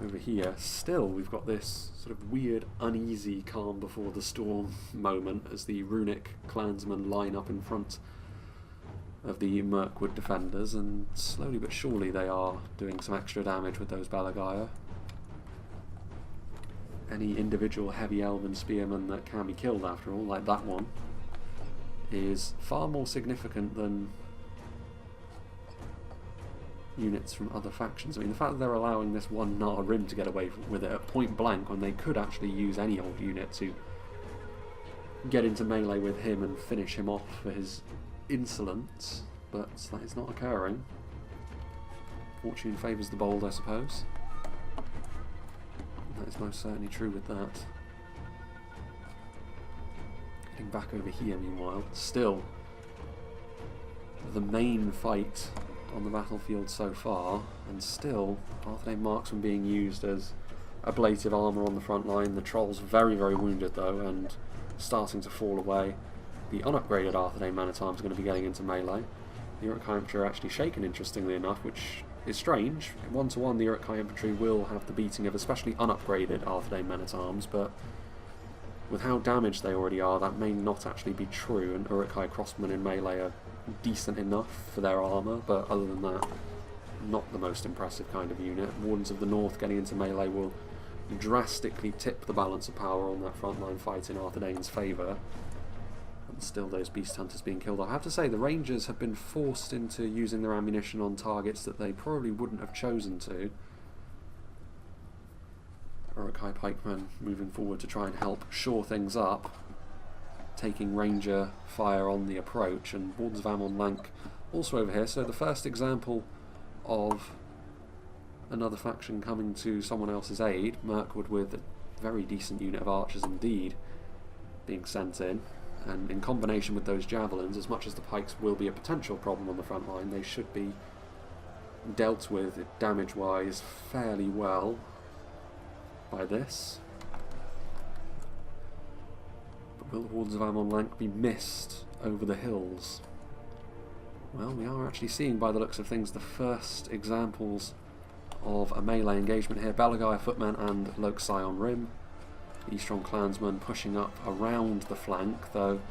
Over here, still we've got this sort of weird, uneasy calm before the storm moment as the runic clansmen line up in front of the Mirkwood defenders, and slowly but surely they are doing some extra damage with those BELEGAER. any individual heavy elven spearman that can be killed after all, like that one, is far more significant than units from other factions. I mean, the fact that they're allowing this one Nar Rim to get away with it at point blank when they could actually use any old unit to get into melee with him and finish him off for his insolence, but that is not occurring. Fortune favours the bold, I suppose. That is most certainly true with that. Getting back over here, meanwhile, still the main fight on the battlefield so far, and still Arthedain marksmen being used as ablative armour on the front line. The trolls very, very wounded though, and starting to fall away. The unupgraded Arthedain man-at-arms are going to be getting into melee. The Uruk-hai infantry are actually shaken, interestingly enough, which is strange. 1-to-1 the Uruk-hai infantry will have the beating of especially unupgraded Arthedain men-at-arms, but with how damaged they already are, that may not actually be true, and Uruk-hai crossmen in melee are decent enough for their armour, but other than that, not the most impressive kind of unit. Wardens of the North getting into melee will drastically tip the balance of power on that frontline fight in Arthedain's favour. And still those beast hunters being killed. I have to say, the Rangers have been forced into using their ammunition on targets that they probably wouldn't have chosen to. Uruk-hai pikemen moving forward to try and help shore things up, taking Ranger fire on the approach, and Wardens of Amon Lank also over here. So the first example of another faction coming to someone else's aid. Mirkwood with a very decent unit of archers indeed being sent in, and in combination with those javelins, as much as the pikes will be a potential problem on the front line, they should be dealt with damage wise fairly well by this. But will the Wardens of Amon Lank be missed over the hills? Well, we are actually seeing by the looks of things the first examples of a melee engagement here. BELEGAER footmen and Loksai on Rim. The Eastron clansmen pushing up around the flank, though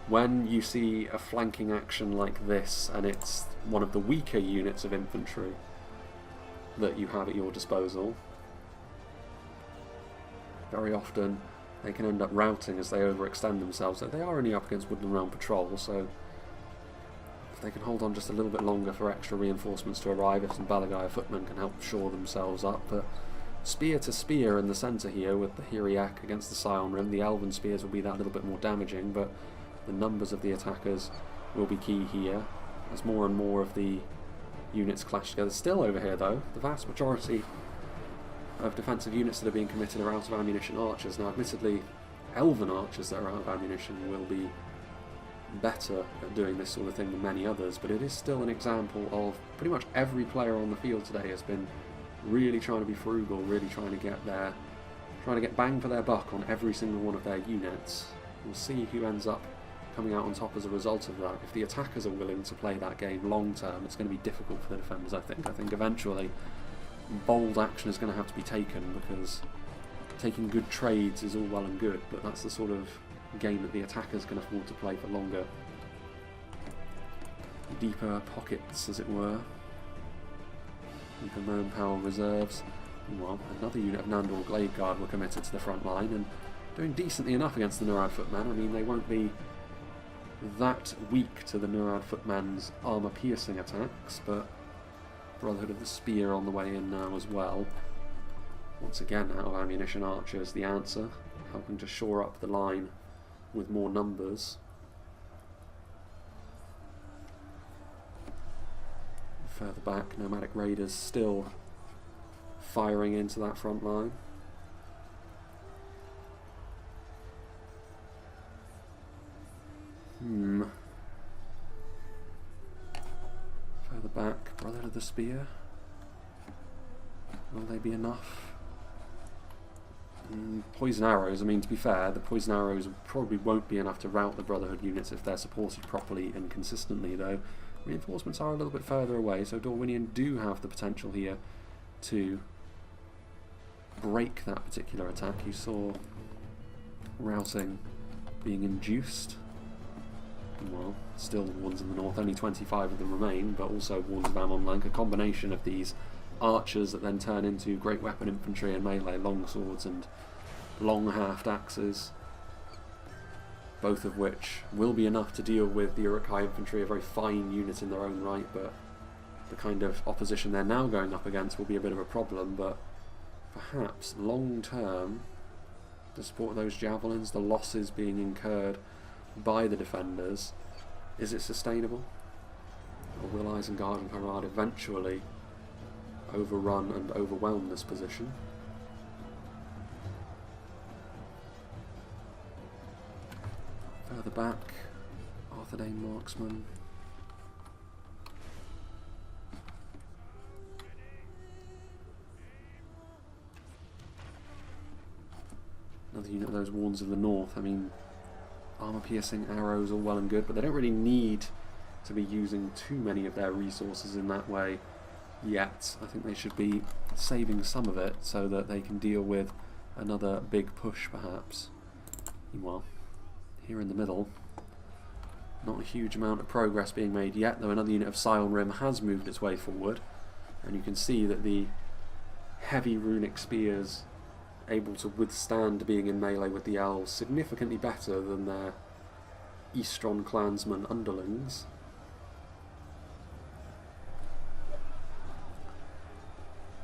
when you see a flanking action like this and it's one of the weaker units of infantry that you have at your disposal, very often they can end up routing as they overextend themselves. So they are only up against Woodland Realm Patrol, so if they can hold on just a little bit longer for extra reinforcements to arrive, if some BELEGAER footmen can help shore themselves up. But spear to spear in the centre here with the Hiriak against the Scion Rim. The Elven spears will be that little bit more damaging, but the numbers of the attackers will be key here as more and more of the units clash together. Still over here though, the vast majority of defensive units that are being committed are out of ammunition archers. Now admittedly, Elven archers that are out of ammunition will be better at doing this sort of thing than many others, but it is still an example of pretty much every player on the field today has been really trying to be frugal, really trying to get bang for their buck on every single one of their units. We'll see who ends up coming out on top as a result of that. If the attackers are willing to play that game long term, it's going to be difficult for the defenders, I think. I think eventually bold action is going to have to be taken, because taking good trades is all well and good, but that's the sort of game that the attackers can afford to play for longer. Deeper pockets, as it were. Deeper manpower reserves. Well, another unit of Nandor Glade Guard were committed to the front line and doing decently enough against the Nurad footmen. I mean, they won't be that weak to the Nurad footmen's armour-piercing attacks, but Brotherhood of the Spear on the way in now as well. Once again, out of ammunition archers, the answer, helping to shore up the line with more numbers. Further back, Nomadic Raiders still firing into that front line. Further back, Brotherhood of the Spear. Will they be enough? Poison arrows, I mean, to be fair, the poison arrows probably won't be enough to rout the Brotherhood units if they're supported properly and consistently, though. Reinforcements are a little bit further away, so Dorwinion do have the potential here to break that particular attack. You saw routing being induced. Well, still the ones in the north, only 25 of them remain, but also Wardens of Amon Lank, a combination of these archers that then turn into great weapon infantry and melee longswords and long haft axes, both of which will be enough to deal with the Uruk-hai infantry, a very fine unit in their own right, but the kind of opposition they're now going up against will be a bit of a problem. But perhaps long term, to support those javelins, the losses being incurred by the defenders, is it sustainable? Or will Isengard and Harad eventually overrun and overwhelm this position? Further back, Arthedain marksman. Another unit of those Warns of the North. I mean, armour-piercing arrows all well and good, but they don't really need to be using too many of their resources in that way yet. I think they should be saving some of it so that they can deal with another big push, perhaps. Meanwhile, here in the middle, not a huge amount of progress being made yet, though another unit of Scion Rim has moved its way forward, and you can see that the heavy runic spears able to withstand being in melee with the elves significantly better than their Eastron clansmen underlings.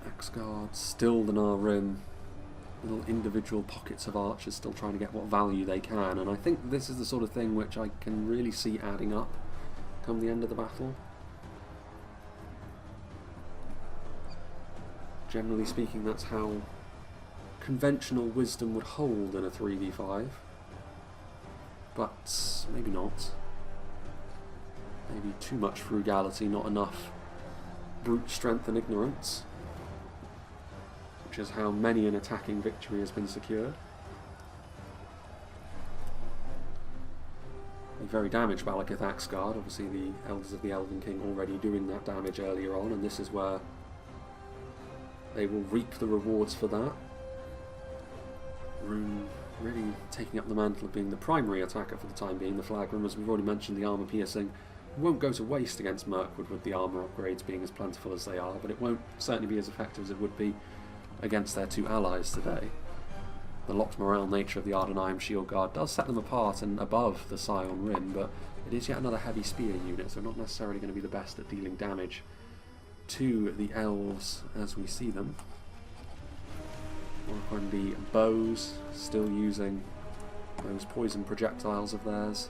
Axguard, still the Rim, little individual pockets of archers still trying to get what value they can, and I think this is the sort of thing which I can really see adding up come the end of the battle. Generally speaking, that's how conventional wisdom would hold in a 3v5, but maybe not. Maybe too much frugality, not enough brute strength and ignorance, which is how many an attacking victory has been secured. A very damaged Balakith Axguard, obviously the Elders of the Elven King already doing that damage earlier on, and this is where they will reap the rewards for that. Rhun really taking up the mantle of being the primary attacker for the time being. The Flagrim, as we've already mentioned, the armour piercing won't go to waste against Mirkwood with the armour upgrades being as plentiful as they are, but it won't certainly be as effective as it would be against their two allies today. The locked morale nature of the Arthedain Shield Guard does set them apart and above the Scion Rim, but it is yet another heavy spear unit, so not necessarily going to be the best at dealing damage to the elves as we see them. On the bows, still using those poison projectiles of theirs,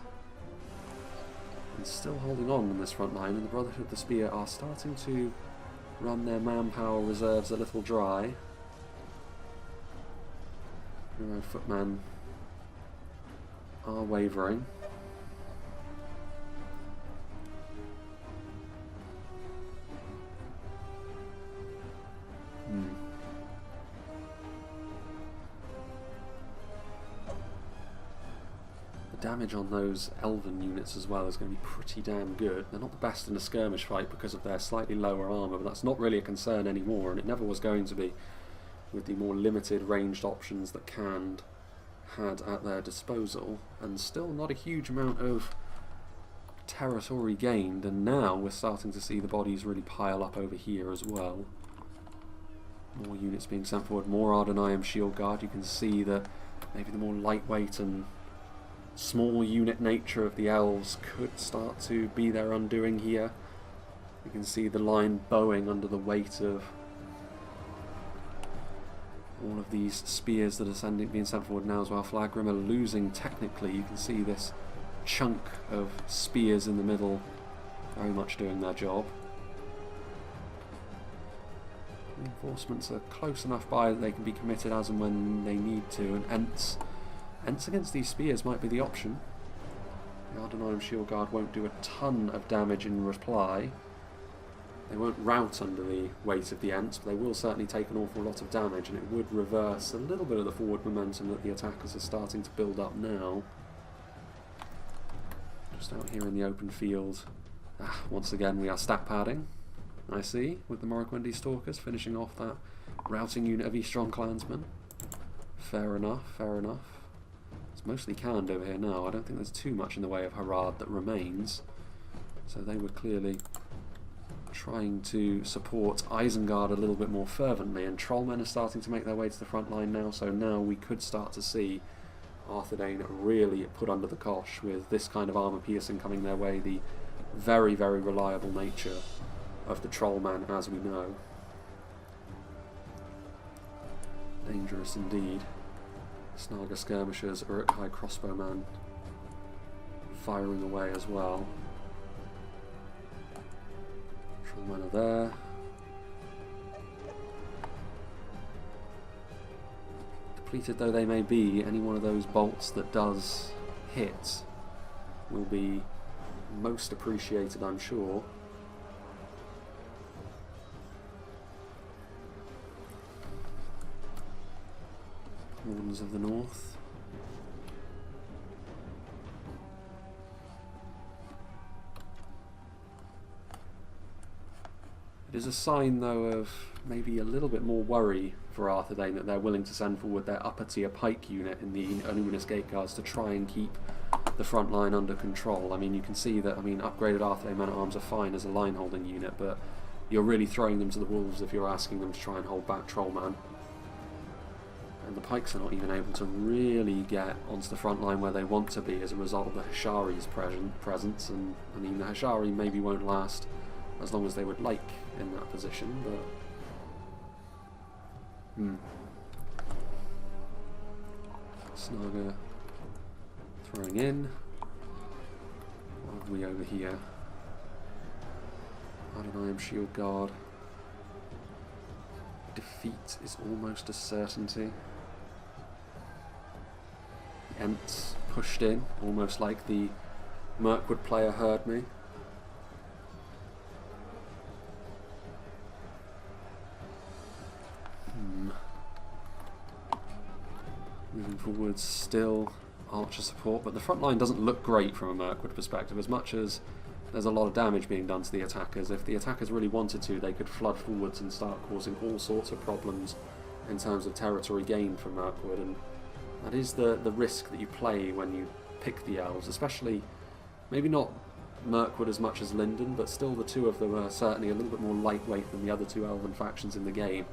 and still holding on in this front line, and the Brotherhood of the Spear are starting to run their manpower reserves a little dry. Hero footmen are wavering. The damage on those elven units as well is going to be pretty damn good. They're not the best in a skirmish fight because of their slightly lower armour, but that's not really a concern anymore, and it never was going to be with the more limited ranged options that Khand had at their disposal, and still not a huge amount of territory gained, and now we're starting to see the bodies really pile up over here as well. More units being sent forward, more Arthedain Shield Guard. You can see that maybe the more lightweight and small unit nature of the elves could start to be their undoing here. You can see the line bowing under the weight of all of these spears that are being sent forward now as well. Flagrim are losing technically. You can see this chunk of spears in the middle very much doing their job. Reinforcements are close enough by that they can be committed as and when they need to, and Ents against these spears might be the option. The Arthedain Shield Guard won't do a ton of damage in reply. They won't rout under the weight of the Ents, but they will certainly take an awful lot of damage, and it would reverse a little bit of the forward momentum that the attackers are starting to build up now. Just out here in the open field. Once again we are stat padding, I see, with the Morroquindi Stalkers finishing off that routing unit of Eastron clansmen. Fair enough, fair enough. It's mostly Khand over here now. I don't think there's too much in the way of Harad that remains, so they would clearly trying to support Isengard a little bit more fervently, and Trollmen are starting to make their way to the front line now, so now we could start to see Arthedain really put under the cosh with this kind of armour piercing coming their way, the very, very reliable nature of the Trollman as we know. Dangerous indeed. Snaga skirmishers, Uruk-hai crossbowman firing away as well. Trollmen are there. Depleted though they may be, any one of those bolts that does hit will be most appreciated, I'm sure. Wardens of the North. It is a sign, though, of maybe a little bit more worry for Arthedain that they're willing to send forward their upper tier pike unit in the Numinous Gate Guards to try and keep the front line under control. I mean, you can see that, upgraded Arthedain men-at-arms are fine as a line holding unit, but you're really throwing them to the wolves if you're asking them to try and hold back Trollman. And the pikes are not even able to really get onto the front line where they want to be as a result of the Hashari's presence, and the Hashari maybe won't last as long as they would like in that position, but Snaga throwing in. What have we over here? Arthedain Shield Guard. Defeat is almost a certainty. The Ents pushed in, almost like the Mirkwood player heard me. Moving forwards, still archer support, but the front line doesn't look great from a Mirkwood perspective, as much as there's a lot of damage being done to the attackers. If the attackers really wanted to, they could flood forwards and start causing all sorts of problems in terms of territory gain for Mirkwood, and that is the risk that you play when you pick the elves, especially, maybe not Mirkwood as much as Linden, but still the two of them are certainly a little bit more lightweight than the other two elven factions in the game.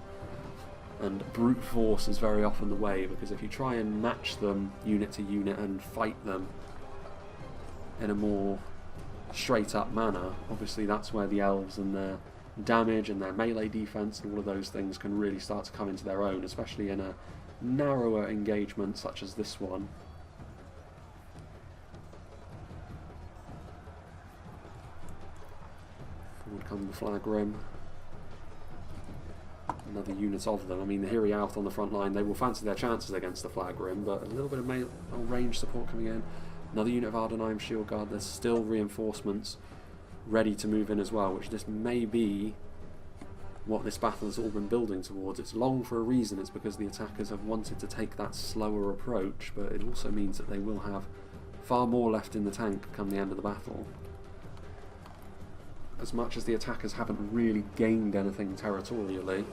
And brute force is very often the way, because if you try and match them unit to unit and fight them in a more straight up manner, obviously that's where the elves and their damage and their melee defense and all of those things can really start to come into their own, especially in a narrower engagement such as this one. Forward come the flag rim. Another unit of them. I mean, the Hiri out on the front line, they will fancy their chances against the flag rim, but a little bit of range support coming in. Another unit of Arthedain Shield Guard. There's still reinforcements ready to move in as well, which this may be what this battle has all been building towards. It's long for a reason. It's because the attackers have wanted to take that slower approach, but it also means that they will have far more left in the tank come the end of the battle. As much as the attackers haven't really gained anything territorially,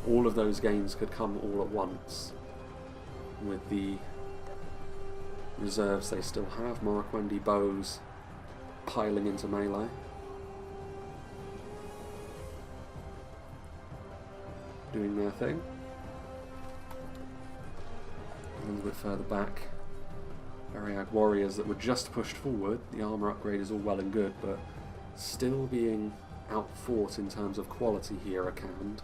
all of those gains could come all at once with the reserves they still have. Marquendi bows piling into melee. Doing their thing. A little bit further back, Ariag warriors that were just pushed forward. The armour upgrade is all well and good, but still being outfought in terms of quality here are Khand.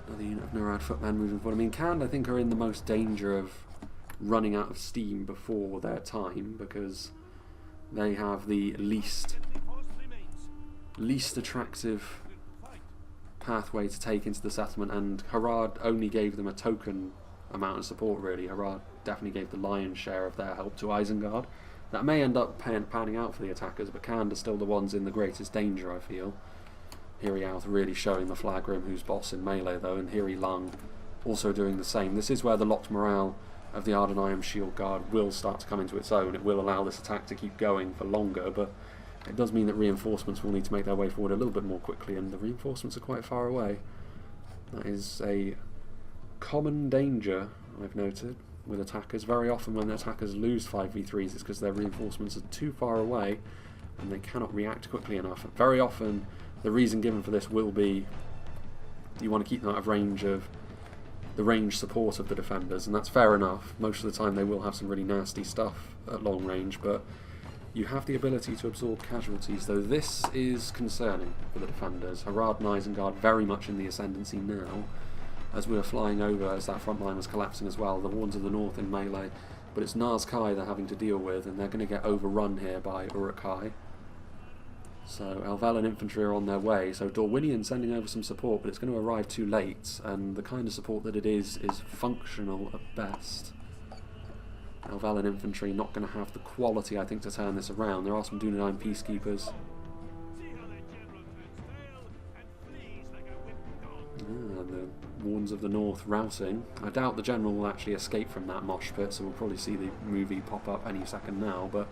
Another unit of Nurad footmen moving forward. I mean, Khand I think are in the most danger of running out of steam before their time, because they have the least attractive pathway to take into the settlement, and Harad only gave them a token amount of support really. Harad definitely gave the lion's share of their help to Isengard. That may end up panning out for the attackers, but Khand are still the ones in the greatest danger, I feel. Hiri Outh really showing the flag rim who's boss in melee though, and Hiri Lung also doing the same. This is where the locked morale of the Arthedain Shield Guard will start to come into its own. It will allow this attack to keep going for longer, but it does mean that reinforcements will need to make their way forward a little bit more quickly, and the reinforcements are quite far away. That is a common danger, I've noted. with attackers. Very often when the attackers lose 5v3s, it's because their reinforcements are too far away and they cannot react quickly enough. Very often the reason given for this will be you want to keep them out of range of the range support of the defenders, and that's fair enough. Most of the time they will have some really nasty stuff at long range, but you have the ability to absorb casualties, though this is concerning for the defenders. Harad and Isengard very much in the ascendancy now, as we are flying over, as that front line was collapsing as well. The Warns of the North in melee, but it's Nar's-Kai they're having to deal with, and they're going to get overrun here by Uruk-hai. So Elvelyn infantry are on their way, so Dorwinion sending over some support, but it's going to arrive too late, and the kind of support that it is functional at best. Elvelyn infantry not going to have the quality, I think, to turn this around. There are some Dunedain peacekeepers. The Warns of the North routing. I doubt the general will actually escape from that mosh pit, so we'll probably see the movie pop up any second now, but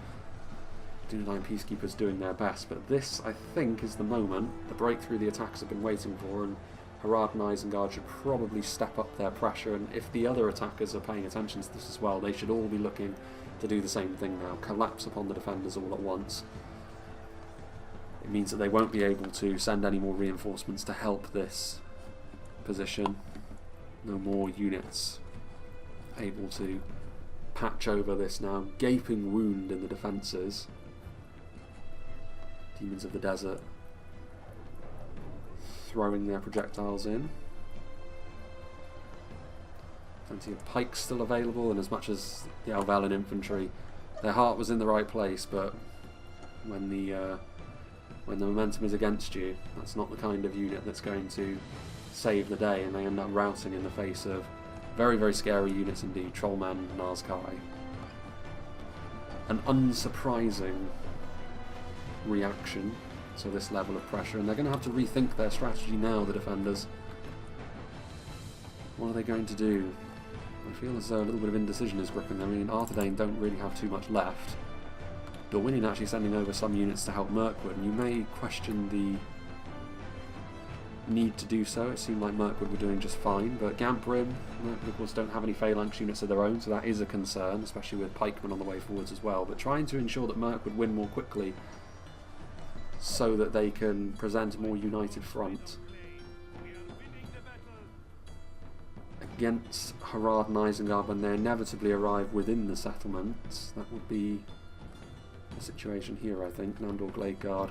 Dunedain peacekeepers doing their best. But this, I think, is the moment, the breakthrough the attackers have been waiting for, and Harad and Isengard should probably step up their pressure, and if the other attackers are paying attention to this as well, they should all be looking to do the same thing now, collapse upon the defenders all at once. It means that they won't be able to send any more reinforcements to help this position. No more units able to patch over this now gaping wound in the defences. Demons of the Desert throwing their projectiles in. Plenty of pikes still available, and as much as the Elvelyn infantry, their heart was in the right place, but when the momentum is against you, that's not the kind of unit that's going to save the day, and they end up routing in the face of very, very scary units indeed. Trollman, Nar's-Kai. An unsurprising reaction to this level of pressure, and they're going to have to rethink their strategy now, the defenders. What are they going to do? I feel as though a little bit of indecision is gripping them. I mean, Arthedain don't really have too much left. Dorwinion actually sending over some units to help Mirkwood, and you may question the need to do so. It seemed like Mirkwood were doing just fine, but Gamprim, Mirkwood of course don't have any phalanx units of their own, so that is a concern, especially with pikemen on the way forwards as well. But trying to ensure that Mirkwood win more quickly so that they can present a more united front against Harad and Isengard when they inevitably arrive within the settlements. That would be the situation here, I think. Nandor Glade Guard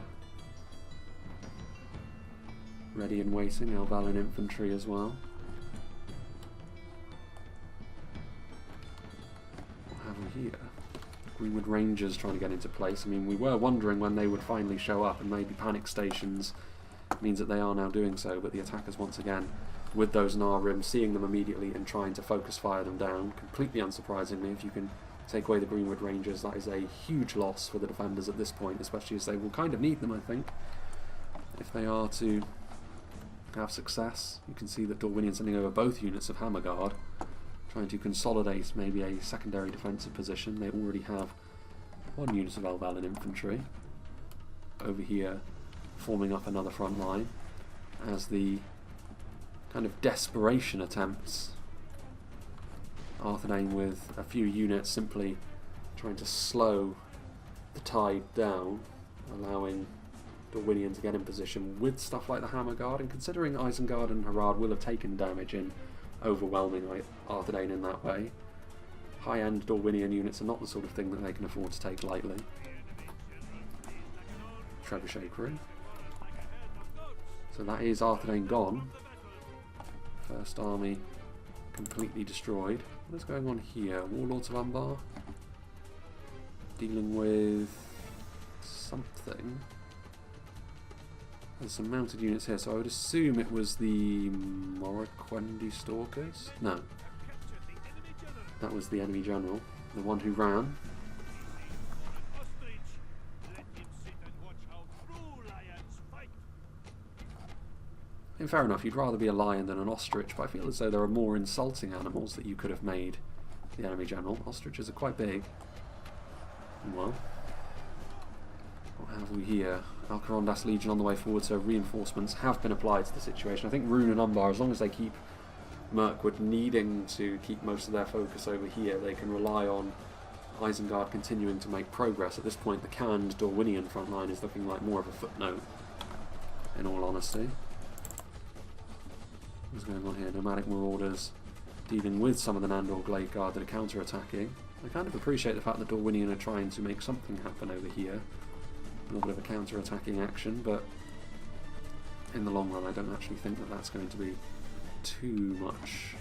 ready and waiting, Elvelyn infantry as well. What have we here? Greenwood Rangers trying to get into place. I mean, we were wondering when they would finally show up, and maybe panic stations means that they are now doing so, but the attackers once again with those Narim, seeing them immediately and trying to focus fire them down. Completely unsurprisingly, if you can take away the Greenwood Rangers, that is a huge loss for the defenders at this point, especially as they will kind of need them, I think, if they are to have success. You can see that Dorwinion sending over both units of Hammer Guard, trying to consolidate maybe a secondary defensive position. They already have one unit of Elvelyn infantry over here forming up another front line as the kind of desperation attempts. Arthedain with a few units simply trying to slow the tide down, allowing Dorwinion to get in position with stuff like the Hammer Guard, and considering Isengard and Harad will have taken damage in overwhelming Arthedain in that way, high-end Dorwinion units are not the sort of thing that they can afford to take lightly. Trebuchet crew. So that is Arthedain gone. First army completely destroyed. What is going on here? Warlords of Umbar dealing with something. There's some mounted units here, so I would assume it was the Morroquendi Stalkers? No. That was the enemy general, the one who ran. And fair enough, you'd rather be a lion than an ostrich, but I feel as though there are more insulting animals that you could have made the enemy general. Ostriches are quite big. Well, what have we here? Alcarondas Legion on the way forward, so reinforcements have been applied to the situation. I think Rhun and Umbar, as long as they keep Mirkwood needing to keep most of their focus over here, they can rely on Isengard continuing to make progress. At this point, the canned Dorwinion front line is looking like more of a footnote, in all honesty. What's going on here? Nomadic Marauders dealing with some of the Nandor Glade Guard that are counter-attacking. I kind of appreciate the fact that Dorwinion are trying to make something happen over here. A little bit of a counter-attacking action, but in the long run I don't actually think that that's going to be too much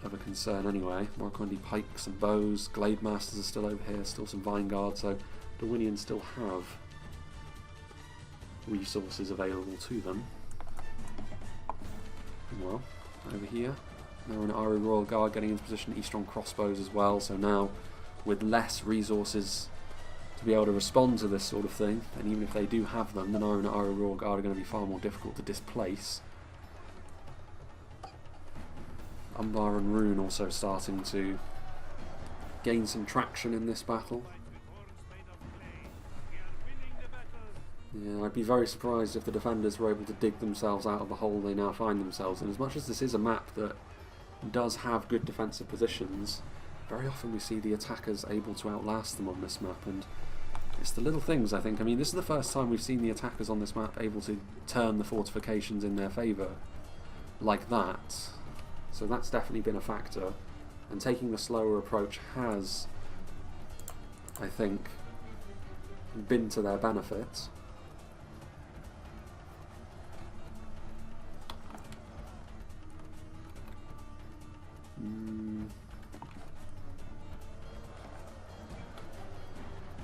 of a concern anyway. Morquendi pikes and bows, Glade Masters are still over here, still some Vine Guard, so Dorwinion still have resources available to them. Well, over here, now an Aru Royal Guard getting into position, E-Strong crossbows as well, so now with less resources to be able to respond to this sort of thing, and even if they do have them, then Aru Royal Guard are going to be far more difficult to displace. Umbar and Rhun also starting to gain some traction in this battle. Yeah, I'd be very surprised if the defenders were able to dig themselves out of the hole they now find themselves in. As much as this is a map that does have good defensive positions, very often we see the attackers able to outlast them on this map, and it's the little things, I think. I mean, this is the first time we've seen the attackers on this map able to turn the fortifications in their favour like that. So that's definitely been a factor, and taking the slower approach has, I think, been to their benefit.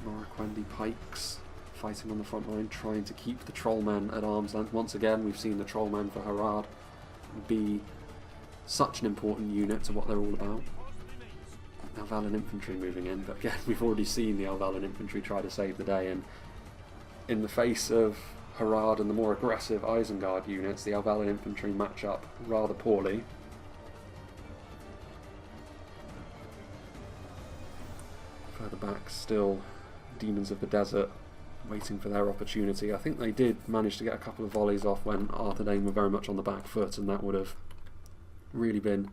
Morquendi pikes fighting on the front line, trying to keep the trollmen at arm's length. Once again, we've seen the trollmen for Harad be such an important unit to what they're all about. Elvalan infantry moving in, but again, we've already seen the Elvalan infantry try to save the day, and in the face of Harad and the more aggressive Isengard units, the Elvalan infantry match up rather poorly. Further back, still Demons of the Desert waiting for their opportunity. I think they did manage to get a couple of volleys off when Arthedain were very much on the back foot, and that would have really been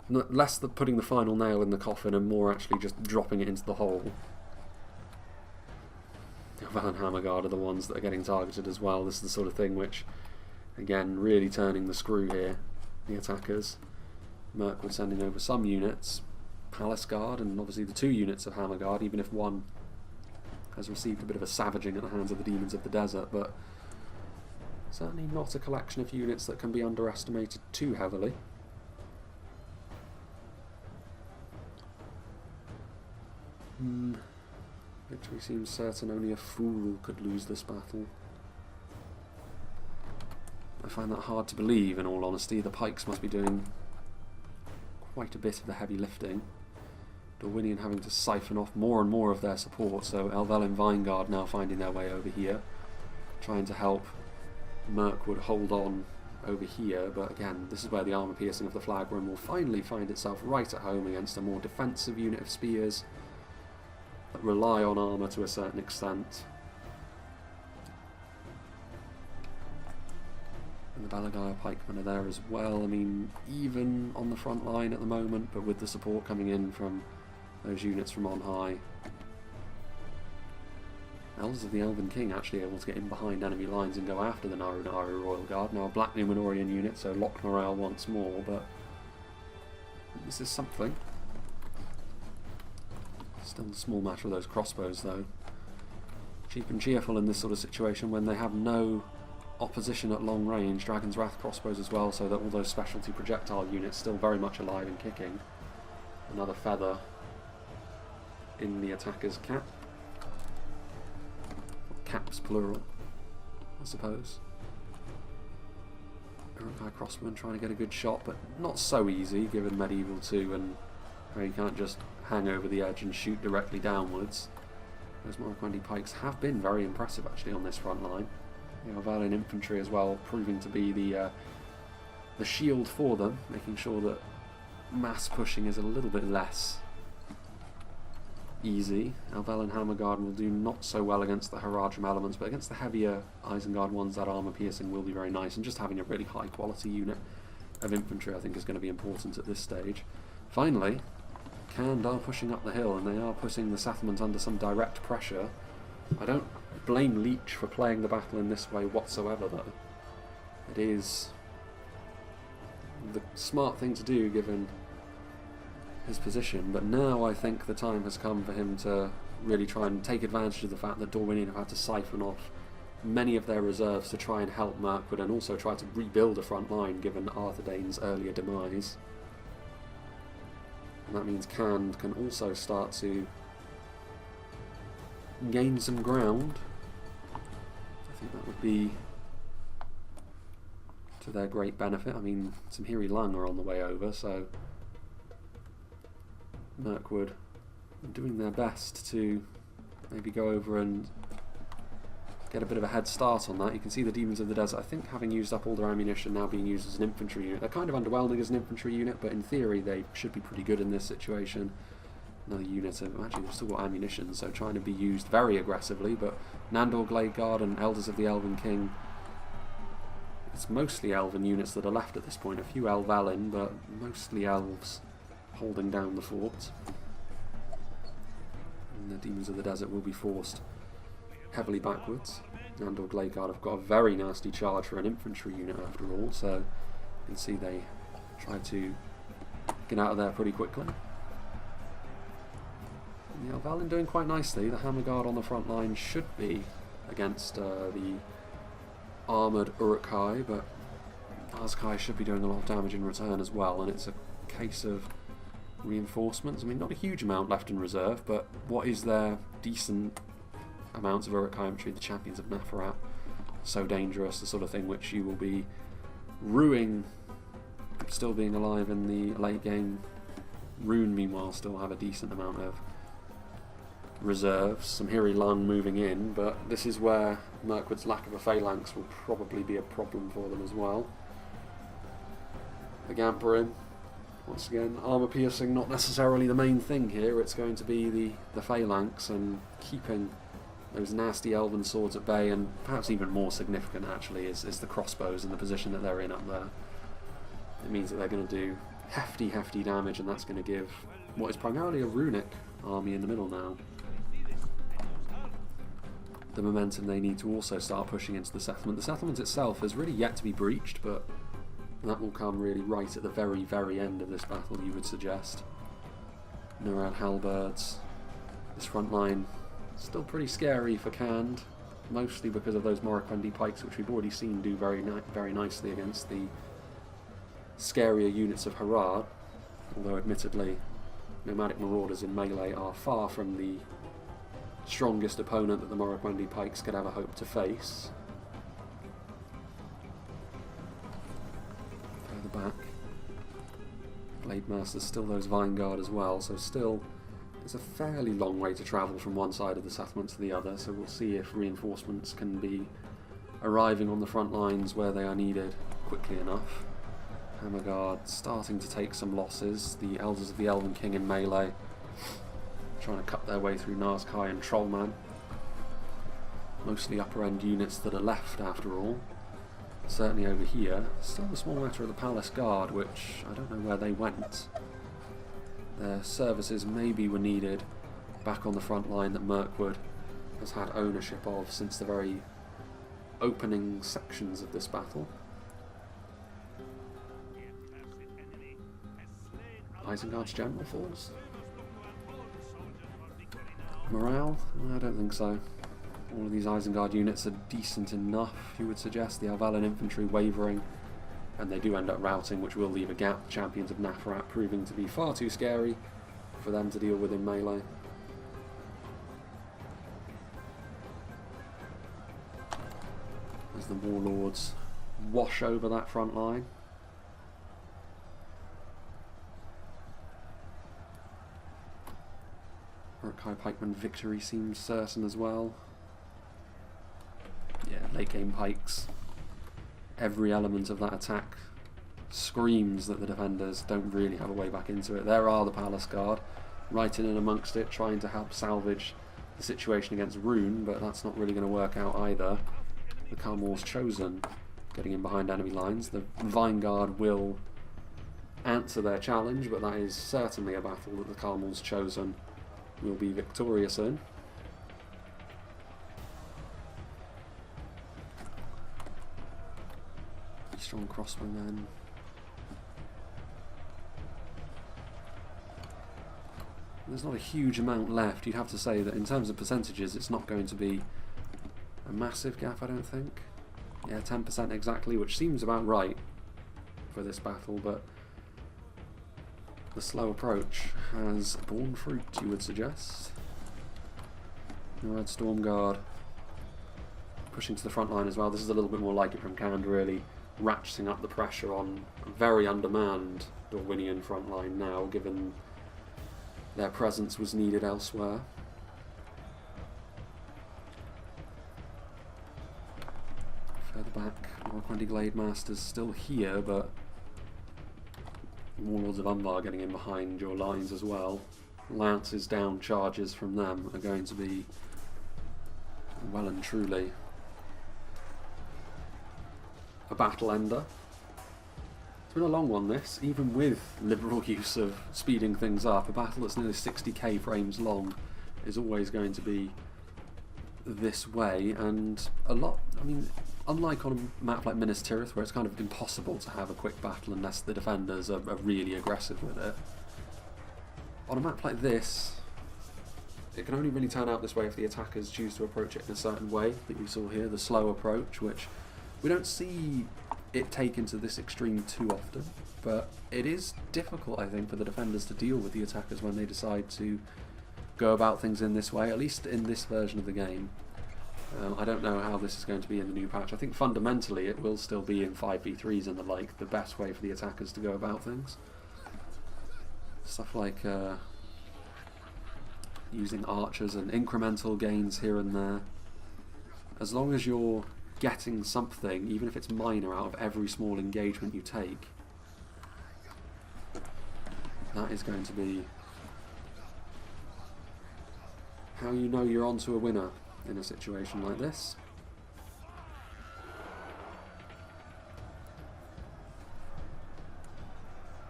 less than putting the final nail in the coffin and more actually just dropping it into the hole. Van Hammerguard are the ones that are getting targeted as well. This is the sort of thing which, again, really turning the screw here, the attackers. Mirkwood sending over some units, Palace Guard, and obviously the 2 units of Hammerguard, even if one has received a bit of a savaging at the hands of the Demons of the Desert, but certainly not a collection of units that can be underestimated too heavily. Victory seems certain, only a fool could lose this battle. I find that hard to believe, in all honesty. The pikes must be doing quite a bit of the heavy lifting. Dorwinion having to siphon off more and more of their support, so Elvalan Vineguard now finding their way over here, trying to help Mirkwood hold on over here, but again, this is where the armour piercing of the Flagworm will finally find itself right at home against a more defensive unit of spears that rely on armour to a certain extent. And the BELEGAER pikemen are there as well. I mean, even on the front line at the moment, but with the support coming in from those units from on high. Elders of the Elven King actually able to get in behind enemy lines and go after the Naru Royal Guard. Now a Black Numenorian unit, so lock morale once more, but this is something. Still a small matter of those crossbows though. Cheap and cheerful in this sort of situation when they have no opposition at long range. Dragon's Wrath crossbows as well, so that all those specialty projectile units still very much alive and kicking. Another feather in the attacker's cap. Caps plural, I suppose. Uruk-hai crossbowmen trying to get a good shot, but not so easy given Medieval 2 and how you can't just hang over the edge and shoot directly downwards. Those Morquendi pikes have been very impressive actually on this front line. The Elvalan infantry as well proving to be the shield for them, making sure that mass pushing is a little bit less easy. Elvel and Hammerguard will do not so well against the Harad from elements, but against the heavier Isengard ones, that armor piercing will be very nice, and just having a really high quality unit of infantry I think is going to be important at this stage. Finally, Khand are pushing up the hill, and they are putting the settlement under some direct pressure. I don't blame Leech for playing the battle in this way whatsoever, though. It is the smart thing to do given his position, but now I think the time has come for him to really try and take advantage of the fact that Dorwinion have had to siphon off many of their reserves to try and help Mirkwood, and also try to rebuild a front line given Arthedain's earlier demise. And that means Khand can also start to gain some ground. I think that would be to their great benefit. I mean, some Hiri Lung are on the way over, so Mirkwood doing their best to maybe go over and get a bit of a head start on that. You can see the Demons of the Desert, I think, having used up all their ammunition, now being used as an infantry unit. They're kind of underwhelming as an infantry unit, but in theory they should be pretty good in this situation. Another unit of, actually they've still got ammunition, so trying to be used very aggressively, but Nandor Gladeguard and Elders of the Elven King, it's mostly elven units that are left at this point. A few Elvalin, but mostly elves holding down the fort. And the Demons of the Desert will be forced heavily backwards. Nandor Gladeguard have got a very nasty charge for an infantry unit after all, so you can see they try to get out of there pretty quickly. And the Elvalin doing quite nicely. The Hammerguard on the front line should be against the armoured Uruk-hai, but Ars-kai should be doing a lot of damage in return as well, and it's a case of reinforcements. I mean, not a huge amount left in reserve, but what is there? Decent amounts of Uruk-hai infantry, the champions of Nafarat. So dangerous, the sort of thing which you will be ruining still being alive in the late game. Rhun, meanwhile, still have a decent amount of reserves. Some Hiri Lung moving in, but this is where Mirkwood's lack of a phalanx will probably be a problem for them as well. The Gamperin, once again, armour piercing not necessarily the main thing here. It's going to be the phalanx and keeping those nasty elven swords at bay, and perhaps even more significant actually is the crossbows and the position that they're in up there. It means that they're going to do hefty damage, and that's going to give what is primarily a runic army in the middle now the momentum they need to also start pushing into the settlement. The settlement itself is really yet to be breached, but that will come really right at the very end of this battle, you would suggest. Norad halberds. This front line still pretty scary for Khand, mostly because of those Morikwendi pikes, which we've already seen do very nicely against the scarier units of Harad, although admittedly nomadic marauders in melee are far from the strongest opponent that the Morikwendi pikes could ever hope to face. Further back, Blade Masters, still those Vinegard as well, so still it's a fairly long way to travel from one side of the settlement to the other, so we'll see if reinforcements can be arriving on the front lines where they are needed quickly enough. Hammerguard starting to take some losses. The Elders of the Elven King in melee trying to cut their way through Ars-kai and Trollman. Mostly upper end units that are left after all. Certainly over here. Still the small matter of the Palace Guard, which I don't know where they went. Their services maybe were needed back on the front line that Mirkwood has had ownership of since the very opening sections of this battle. Isengard's general falls? Morale? I don't think so. All of these Isengard units are decent enough, you would suggest. The Elvalin infantry wavering, and they do end up routing, which will leave a gap. The champions of Nafarat proving to be far too scary for them to deal with in melee. As the warlords wash over that front line. Uruk-hai pikeman victory seems certain as well. Yeah, late game pikes. Every element of that attack screams that the defenders don't really have a way back into it. There are the Palace Guard. right in and amongst it, trying to help salvage the situation against Rhun, but that's not really going to work out either. The Carmore's Chosen getting in behind enemy lines. The Vinegard will answer their challenge, but that is certainly a battle that the Carmore's Chosen will be victorious in. Strong crossbowmen. There's not a huge amount left. You'd have to say that in terms of percentages, it's not going to be a massive gap, I don't think. Yeah, 10% exactly, which seems about right for this battle, but the slow approach has borne fruit, you would suggest. Harad Stormguard pushing to the front line as well. This is a little bit more like it from Khand, really ratcheting up the pressure on a very undermanned Dorwinion front line now, given their presence was needed elsewhere. Further back, Mirkwood Glade Masters still here, but Warlords of Umbar getting in behind your lines as well. Lances down charges from them are going to be well and truly a battle ender. It's been a long one, this, even with liberal use of speeding things up. A battle that's nearly 60k frames long is always going to be this way, and a lot, I mean, unlike on a map like Minas Tirith, where it's kind of impossible to have a quick battle unless the defenders are really aggressive with it, on a map like this, it can only really turn out this way if the attackers choose to approach it in a certain way that you saw here, the slow approach, which we don't see it taken to this extreme too often, but it is difficult, I think, for the defenders to deal with the attackers when they decide to go about things in this way, at least in this version of the game. I don't know how this is going to be in the new patch. I think fundamentally it will still be in 5v3s and the like, the best way for the attackers to go about things. Stuff like using archers and incremental gains here and there. As long as you're getting something, even if it's minor, out of every small engagement you take, that is going to be how you know you're onto a winner in a situation like this.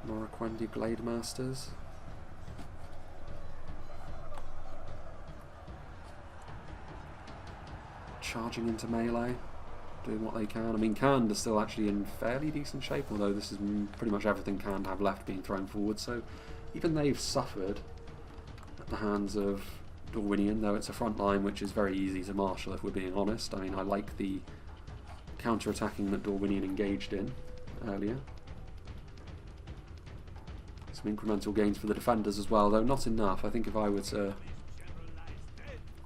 Mirkwood Glade Masters. Charging into melee, doing what they can. I mean, Khand is still actually in fairly decent shape, although this is pretty much everything Khand have left being thrown forward, so even they've suffered at the hands of Dorwinion, though it's a front line which is very easy to marshal if we're being honest. I mean, I like the counter-attacking that Dorwinion engaged in earlier. Some incremental gains for the defenders as well, though not enough. I think if I were to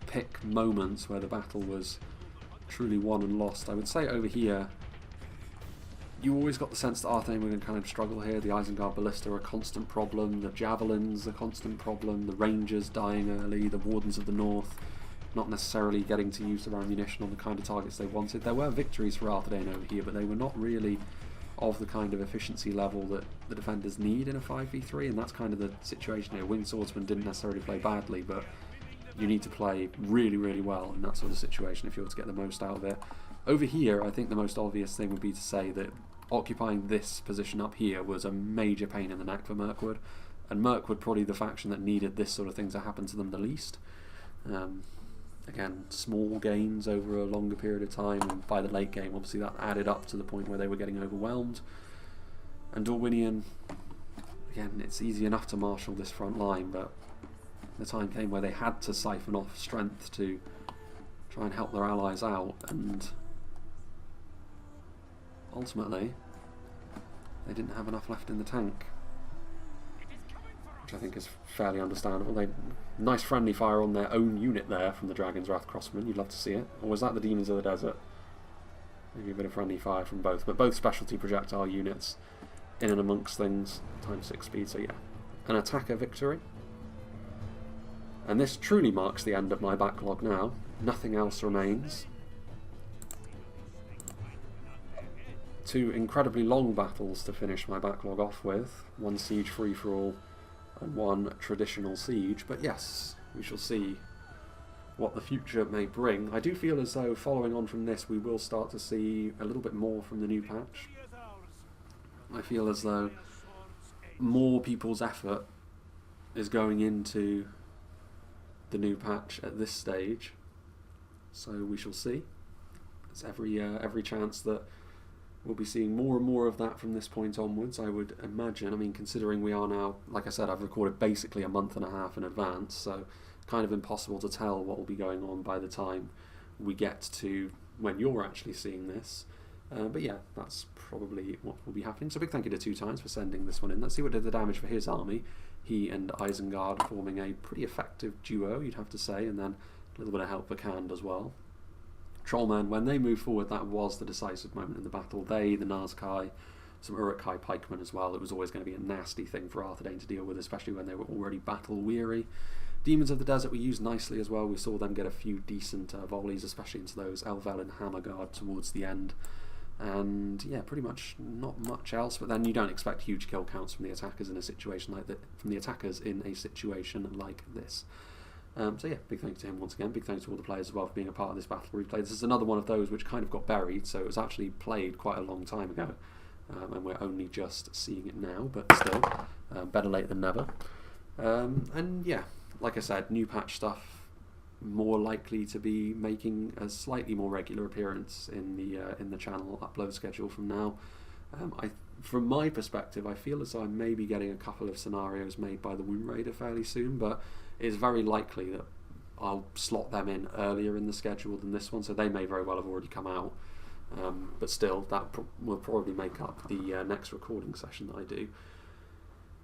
pick moments where the battle was truly won and lost, I would say over here you always got the sense that Arthedain were going to kind of struggle here. The Isengard Ballista are a constant problem, the Javelins a constant problem, the Rangers dying early, the Wardens of the North not necessarily getting to use their ammunition on the kind of targets they wanted. There were victories for Arthedain over here, but they were not really of the kind of efficiency level that the defenders need in a 5v3, and that's kind of the situation here. Winged Swordsmen didn't necessarily play badly, but you need to play really, really well in that sort of situation if you were to get the most out of it. Over here, I think the most obvious thing would be to say that occupying this position up here was a major pain in the neck for Mirkwood, and Mirkwood probably the faction that needed this sort of thing to happen to them the least. Again, small gains over a longer period of time, and by the late game obviously that added up to the point where they were getting overwhelmed. And Dorwinion, again, it's easy enough to marshal this front line, but the time came where they had to siphon off strength to try and help their allies out, and ultimately they didn't have enough left in the tank, which I think is fairly understandable. They nice friendly fire on their own unit there from the Dragon's Wrath Crossmen. You'd love to see it. Or was that the Demons of the Desert? Maybe a bit of friendly fire from both, but both specialty projectile units in and amongst things, times 6 speed, so yeah, an attacker victory. And this truly marks the end of my backlog now. Nothing else remains. 2 incredibly long battles to finish my backlog off with. 1 siege free-for-all and one traditional siege. But yes, we shall see what the future may bring. I do feel as though following on from this we will start to see a little bit more from the new patch. I feel as though more people's effort is going into the new patch at this stage, so we shall see. There's every chance that we'll be seeing more and more of that from this point onwards, I would imagine. I mean, considering we are now, like I said, I've recorded basically a month and a half in advance, so kind of impossible to tell what will be going on by the time we get to when you're actually seeing this. But yeah, that's probably what will be happening. So big thank you to 2times for sending this one in. Let's see what did the damage for his army. He and Isengard forming a pretty effective duo, you'd have to say, and then a little bit of help for Khand as well. Trollmen, when they moved forward, that was the decisive moment in the battle. They, the Nazkai, some Uruk-hai pikemen as well. It was always going to be a nasty thing for Arthedain to deal with, especially when they were already battle-weary. Demons of the Desert were used nicely as well. We saw them get a few decent volleys, especially into those Elvel and Hammerguard towards the end. And yeah, pretty much not much else. But then you don't expect huge kill counts from the attackers in a situation like that. From the attackers in a situation like this. So yeah, big thanks to him once again. Big thanks to all the players as well for being a part of this battle replay. This is another one of those which kind of got buried, so it was actually played quite a long time ago, and we're only just seeing it now. But still, better late than never. And yeah, like I said, new patch stuff. More likely to be making a slightly more regular appearance in the channel upload schedule from now. From my perspective, I feel as though I may be getting a couple of scenarios made by the Womb Raider fairly soon, but it's very likely that I'll slot them in earlier in the schedule than this one, so they may very well have already come out. But still, that will probably make up the next recording session that I do.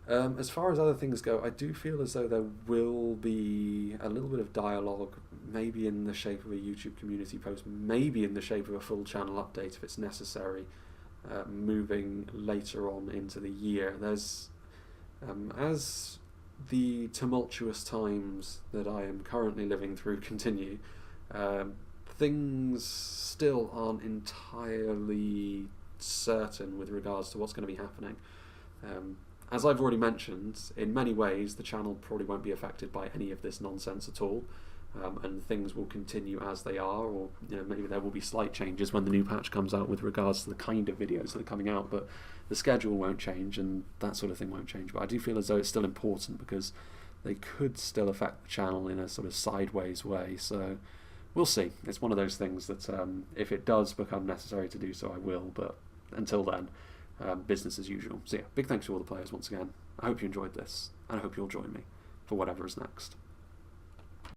As far as other things go, I do feel as though there will be a little bit of dialogue, maybe in the shape of a YouTube community post, maybe in the shape of a full channel update if it's necessary, moving later on into the year. There's, as the tumultuous times that I am currently living through continue, things still aren't entirely certain with regards to what's going to be happening. As I've already mentioned, in many ways the channel probably won't be affected by any of this nonsense at all, and things will continue as they are, or maybe there will be slight changes when the new patch comes out with regards to the kind of videos that are coming out, but the schedule won't change and that sort of thing won't change. But I do feel as though it's still important because they could still affect the channel in a sort of sideways way, so we'll see. It's one of those things that if it does become necessary to do so, I will, but until then, business as usual. So yeah, big thanks to all the players once again. I hope you enjoyed this, and I hope you'll join me for whatever is next.